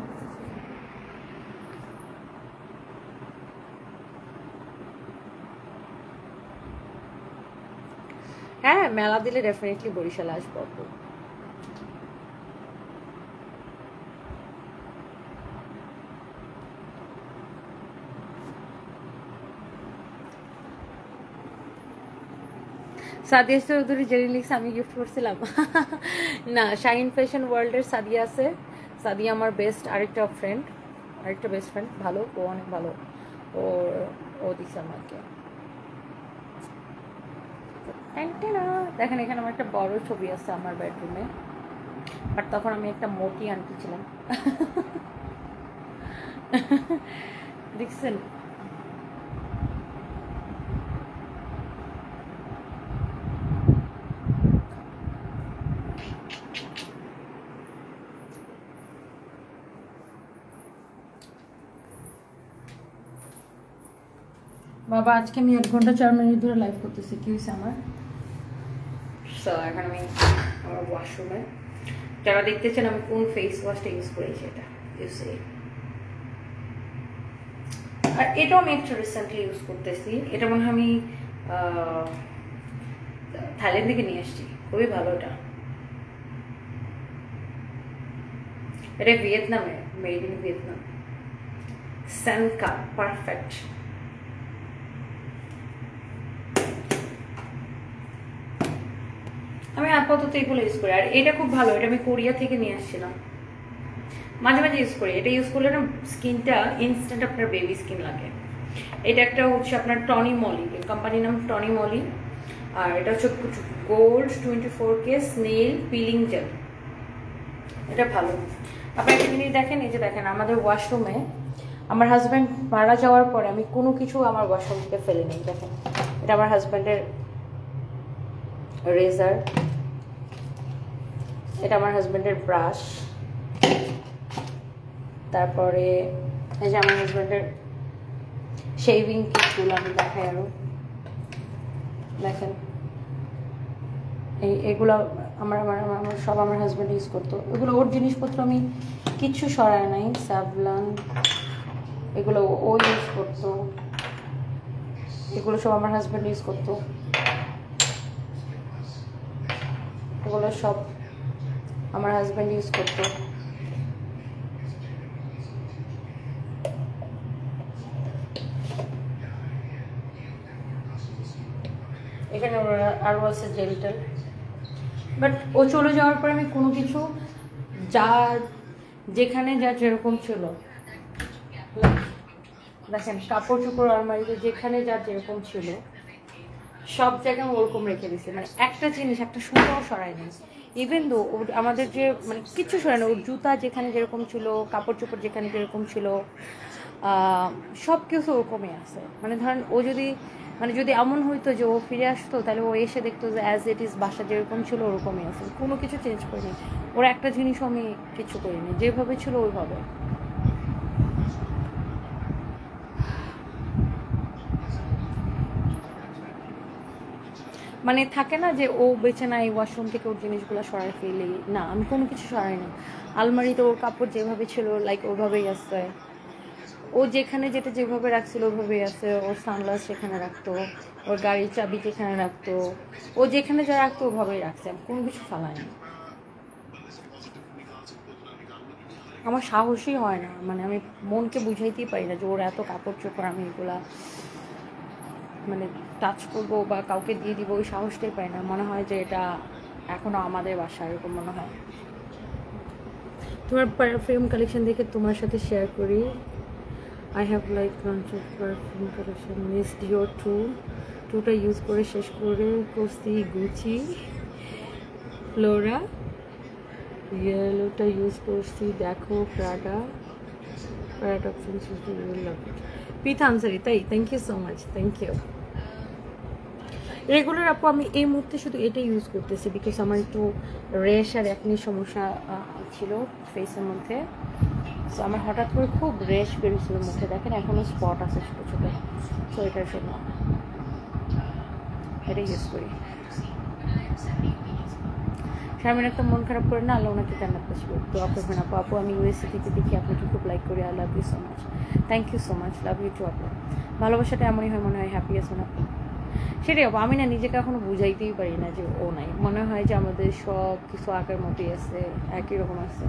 Speaker 1: হ্যাঁ মেলা দিলে ডেফিনেটলি বরিশালে আসবো আপু। সাদিয়া চৌধুরী জেরি লিক্স আমি গিফট করছিলাম না, শাহিন ফ্যাশন ওয়ার্ল্ডের সাদিয়া আছে। সাদিয়া আমার বেস্ট আরেকটা বেস্ট ফ্রেন্ড, ভালো, ও অনেক ভালো। ও দিচ্ছে আমাকে। দেখেন এখানে আমার একটা বড় ছবি আছে আমার বেডরুমে, বাট তখন আমি একটা মোটি আন্টি ছিলাম দেখছেন। বাবা আজকে আমি 1 ঘন্টা 4 মিনিট ধরে লাইভ করতেছি, কি হয়েছে আমার? এখন আমি আমার ওয়াশরুমে, যারা দেখতেছেন আমি কোন ফেস ওয়াশটা ইউজ করি সেটা আর এটাও আমি একটু রিসেন্টলি ইউজ করতেছি। এটা মনে হয় আমি থাইল্যান্ড থেকে নিয়ে আসছি। খুবই ভালো এটা। এটা ভিয়েতনামে, মেড ইন ভিয়েতনাম। সেনকা পারফেক্ট। আমি আপাতত এগুলো ইউজ করি। আর এটা খুব ভালো, এটা আমি কোরিয়া থেকে নিয়ে আসছিলাম, মাঝে মাঝে ইউজ করি। এটা ইউজ করলে না স্কিনটা ইনস্ট্যান্ট আপনার বেবি স্কিন লাগে। এটা একটা হচ্ছে আপনার টনি মলি, কোম্পানির নাম টনি মলি। আর এটা হচ্ছে gold 24K snail peeling jail. এটা ভালো। আপনার একটা জিনিস দেখেন, এই যে দেখেন আমাদের ওয়াশরুমে আমার হাজব্যান্ড মারা যাওয়ার পরে আমি কোনো কিছু আমার ওয়াশরুম থেকে ফেলে নিই। দেখেন এটা আমার হাজব্যান্ডের রেজার, এটা আমার হাজব্যান্ডের ব্রাশ, তারপরে এই যে আমার হাজব্যান্ডের শেভিং কিটগুলো আমি দেখাই আরো। দেখেন এগুলো আমার আমার আমার সব আমার হাজব্যান্ড ইউজ করতো। এগুলো ওর জিনিসপত্র, আমি কিচ্ছু সরাই নাই। স্যাভলন এগুলো ও ইউজ করতো, এগুলো সব আমার হাজব্যান্ড ইউজ করতো। এগুলো সব আমার হাজব্যান্ড ইউজ করতো। এখানে আরও আছে জেন্টাল। বাট ও চলে যাওয়ার পরে আমি কোনো কিছু যা যেখানে যা যেরকম ছিল, দেখেন কাপড় চোপড় আলমারিতে যেখানে যা যেরকম ছিল সব জায়গায় আমি ওরকম রেখে দিছি। মানে একটা জিনিস একটা সুতাও সরাই নেই। ইভেন দো ওর আমাদের যে মানে কিচ্ছু সরাই না, ওর জুতা যেখানে যেরকম ছিল, কাপড় চোপড় যেখানে যেরকম ছিল, সব কিছু ওরকমই আছে। মানে ধরেন ও যদি মানে যদি এমন হইতো যে ও ফিরে আসতো, তাহলে ও এসে দেখতো যে অ্যাজ ইট ইজ বাসা যেরকম ছিল ওরকমই আছে, কোনো কিছু চেঞ্জ করিনি। ওর একটা জিনিসও আমি কিছু করিনি, যেভাবে ছিল ওইভাবে। মানে থাকে না যে ও বেঁচে নাই, ওয়াশরুম থেকে ওর জিনিসগুলো সরাই ফেলি, না আমি কোনো কিছু সরাই না। আলমারিতে ওর কাপড় যেভাবে ছিল লাইক ওভাবেই আছে। ও যেখানে যেটা যেভাবে রাখছিল ওইভাবেই আছে। ওর সানগ্লাস সেখানে রাখতো, ওর গাড়ির চাবি যেখানে রাখতো, ও যেখানে যা রাখতো ওভাবেই রাখছে, কোনো কিছু ফালায়নি। আমার সাহসই হয় না, মানে আমি মনকে বুঝাইতেই পারি না যে ওর এত কাপড় চোপড় আমি এগুলা মানে টাচ করবো বা কাউকে দিয়ে দিব, ওই সাহসটাই পাই না। মনে হয় যে এটা এখনো আমাদের বাসা, এরকম মনে হয়। তোমার পারফিউম কালেকশন দেখে তোমার সাথে শেয়ার করি। I have like launch of perfume collection Miss Dior টুটা ইউজ করে শেষ করে করছি গুচি ফ্লোরা, ইয়েলোটা ইউজ করছি দেখো প্রাডা পিথ আনসারি। তাই thank you so much, thank you. Regular আপু আমি এই মুহূর্তে শুধু এটা ইউজ করতেছি বিকজ আমার একটু র্যাশ আর একনি সমস্যা ছিল ফেসের মধ্যে। সো আমার হঠাৎ করে খুব র্যাশ বেরিয়েছিল মুখে, দেখেন এখনও স্পট আছে ছোটো ছোটো। সো এটার জন্য এটা ইউজ করি। শারমিন একটা মন খারাপ করে না, আল্লাহ ওনাকে জান্নাত নসিব করুক, দোয়া করবেন আপু। আপু আমি ইউএসএ থেকে দেখি, আপনাকে খুব লাইক করি। I love you so much, thank you so much, love you too আপু। ভালোবাসাটা এমনই হয়, মনে হয় হ্যাপি আছেন আপু। সেটাই আপু, আমি না নিজেকে এখনো বুঝাইতেই পারি না যে ও নাই। মনে হয় যে আমাদের সব কিছু আগের মতোই আছে, একই রকম আছে।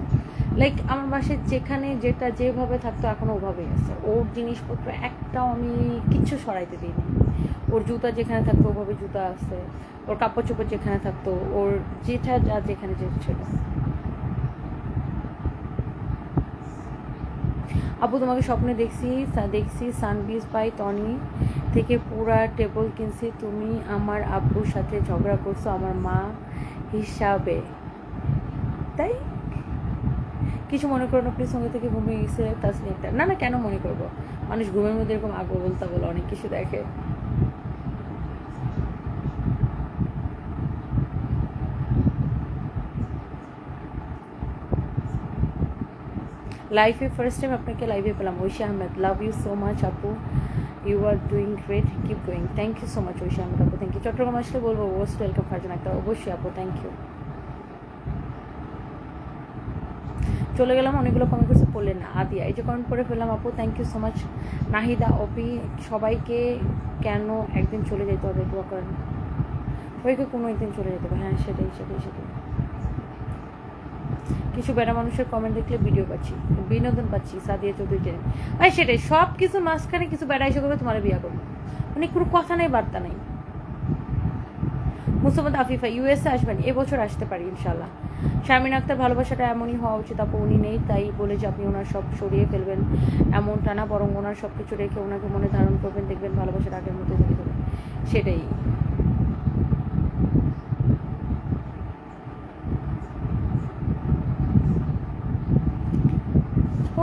Speaker 1: লাইক আমার বাসায় যেখানে যেটা যেভাবে থাকতো এখনো ওভাবেই আছে। ওর জিনিসপত্র একটাও আমি কিচ্ছু সরাইতে দিইনি। ওর জুতা যেখানে থাকতো ওভাবে জুতা আছে, ওর কাপড় চোপড় যেখানে থাকতো, ওর যেটা যা যেখানে যে ছিল। আপু তোমাকে স্বপ্নে দেখছি সানবিজ বাই টনি থেকে পুরা টেবল কিনছি, তুমি আমার আব্বুর সাথে ঝগড়া করছো আমার মা হিসাবে, তাই কিছু মনে করো না প্লিজ। সঙ্গে থেকে ঘুমিয়ে গেছে তাসনিয়াটা। না না, কেন মনে করবো, মানুষ ঘুমের মধ্যে এরকম আগ্রহ বলতে বলে অনেক কিছু দেখে। লাইফে ফার্স্ট টাইম আপনাকে লাইভে পেলাম। Oishi Ahmed, love you so much আপু, you are doing great, keep going. Thank you so much Oishi Ahmed আপু, থ্যাংক ইউ। চট্টগ্রাম আসলে বলবো মোস্ট ওয়েলকাম ফারজান আক্তার, অবশ্যই আপু, থ্যাংক ইউ। চলে গেলাম, অনেকগুলো কমেন্ট করছে পড়লেন না। আদিয়া, এই যে কমেন্ট করে ফেললাম আপু, thank you so much. Nahida Opi, সবাইকে কেন একদিন চলে যেতে হবে, দোয়া করেন। ওইকে কোনো একদিন চলে যেতে হবে। হ্যাঁ সেটাই সেটাই সেটাই। কিছু বেড়া মানুষের কমেন্ট দেখলে ভিডিও পাচ্ছি, বিনোদন পাচ্ছি, সাদিয়া চৌধুরী ট্রেন। ভাই সেটাই, সব কিছু মাঝখানে কিছু বেড়া এসে করবে তোমার বিয়া করবো, মানে কোনো কথা নেই বার্তা নেই। মুসাম্মদ আফিফা, ইউএসএ আসবেন? এবছর আসতে পারি ইনশাল্লাহ। শারমিন আক্তার, ভালোবাসাটা এমনই হওয়া উচিত আপু, উনি নেই তাই বলে যে আপনি ওনার সব সরিয়ে ফেলবেন এমনটা না, বরং ওনার সব কিছু রেখে ওনাকে মনে ধারণ করবেন, দেখবেন ভালোবাসাটা আগের মতো থেকে যাবে। সেটাই।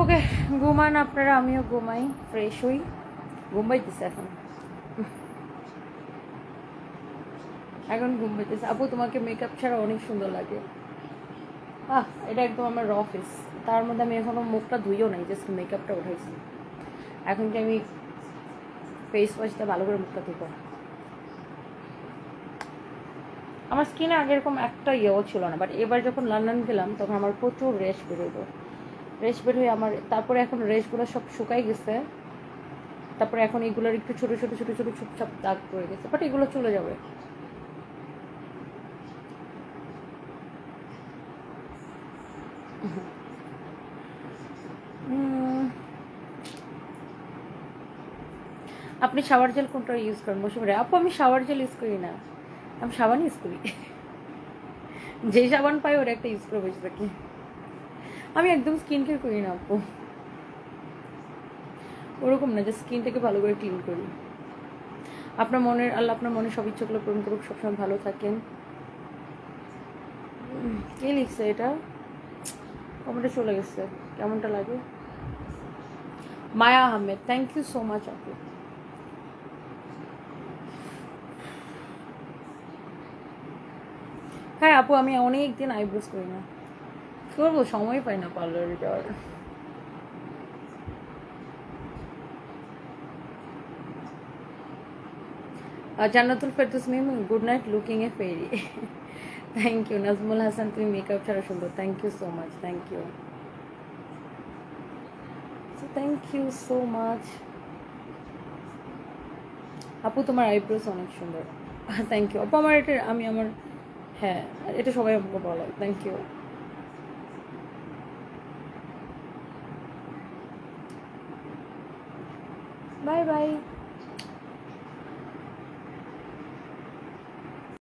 Speaker 1: ওকে, ঘুমান আপনারা, আমিও ঘুমাই, ফ্রেশ হই। ঘুম পাইতেছে এখন, এখন ঘুম পাইতেছে। আপু তোমাকে মেকআপ ছাড়া অনেক সুন্দর লাগে। এটা একদম আমার র ফেস, তার মধ্যে আমি এখনো মুখটা ধুইও নাই, জাস্ট মেকআপটা উঠাইছি। এখন কি আমি ফেস ওয়াশটা ভালো করে মুখটা ধুবো। আমার স্কিনে আগে এরকম একটা ইয়েও ছিল না, বাট এবার যখন লন্ডন গেলাম তখন আমার প্রচুর রেশ বেরোলো, রেশ বের হয়ে আমার, তারপরে এখন রেশগুলো সব শুকাই গেছে। তারপরে এখন এগুলোর একটু ছোটো ছোটো ছোটো ছোটো চুপচাপ দাগ পড়ে গেছে, বাট এগুলো চলে যাবে। আপনি শাওয়ার জেল কোনটা ইউজ করেন মৌসুমী? আপু আমি শাওয়ার জেল ইউজ করি না, আমি সাবান ইউজ করি। যে সাবান পাই ওর একটা ইউজ করে বসে থাকি। আমি একদম স্কিন কেয়ার করি না আপু, ওরকম না, যে স্কিনটাকে ভালো করে ক্লিন করি। আপনার মনের, আল্লাহ আপনার মনের সব ইচ্ছাগুলো পূরণ করুক, সবসময় ভালো থাকেন। কে লিখছে এটা? কমেন্টে চলে গেছে, কেমনটা লাগে? Maya Ahmed, thank you so much আপু। হ্যাঁ আপু, আমি অনেক দিন আইব্রোস করি না, কি করবো, সময় পাই না পার্লারে যাওয়ার। Jannatul Ferdous Mim, good night, looking a fairy. Thank you. Nazmul Hasan, তুমি মেকআপ ছাড়া সুন্দর, thank you so much, thank you, thank you so much. আপু তোমার আইব্রোস অনেক সুন্দর, থ্যাংক ইউ আপু। আমার এটা, আমি আমার, হ্যাঁ এটা সবাই আমাকে বলে, থ্যাংক ইউ। Bye bye.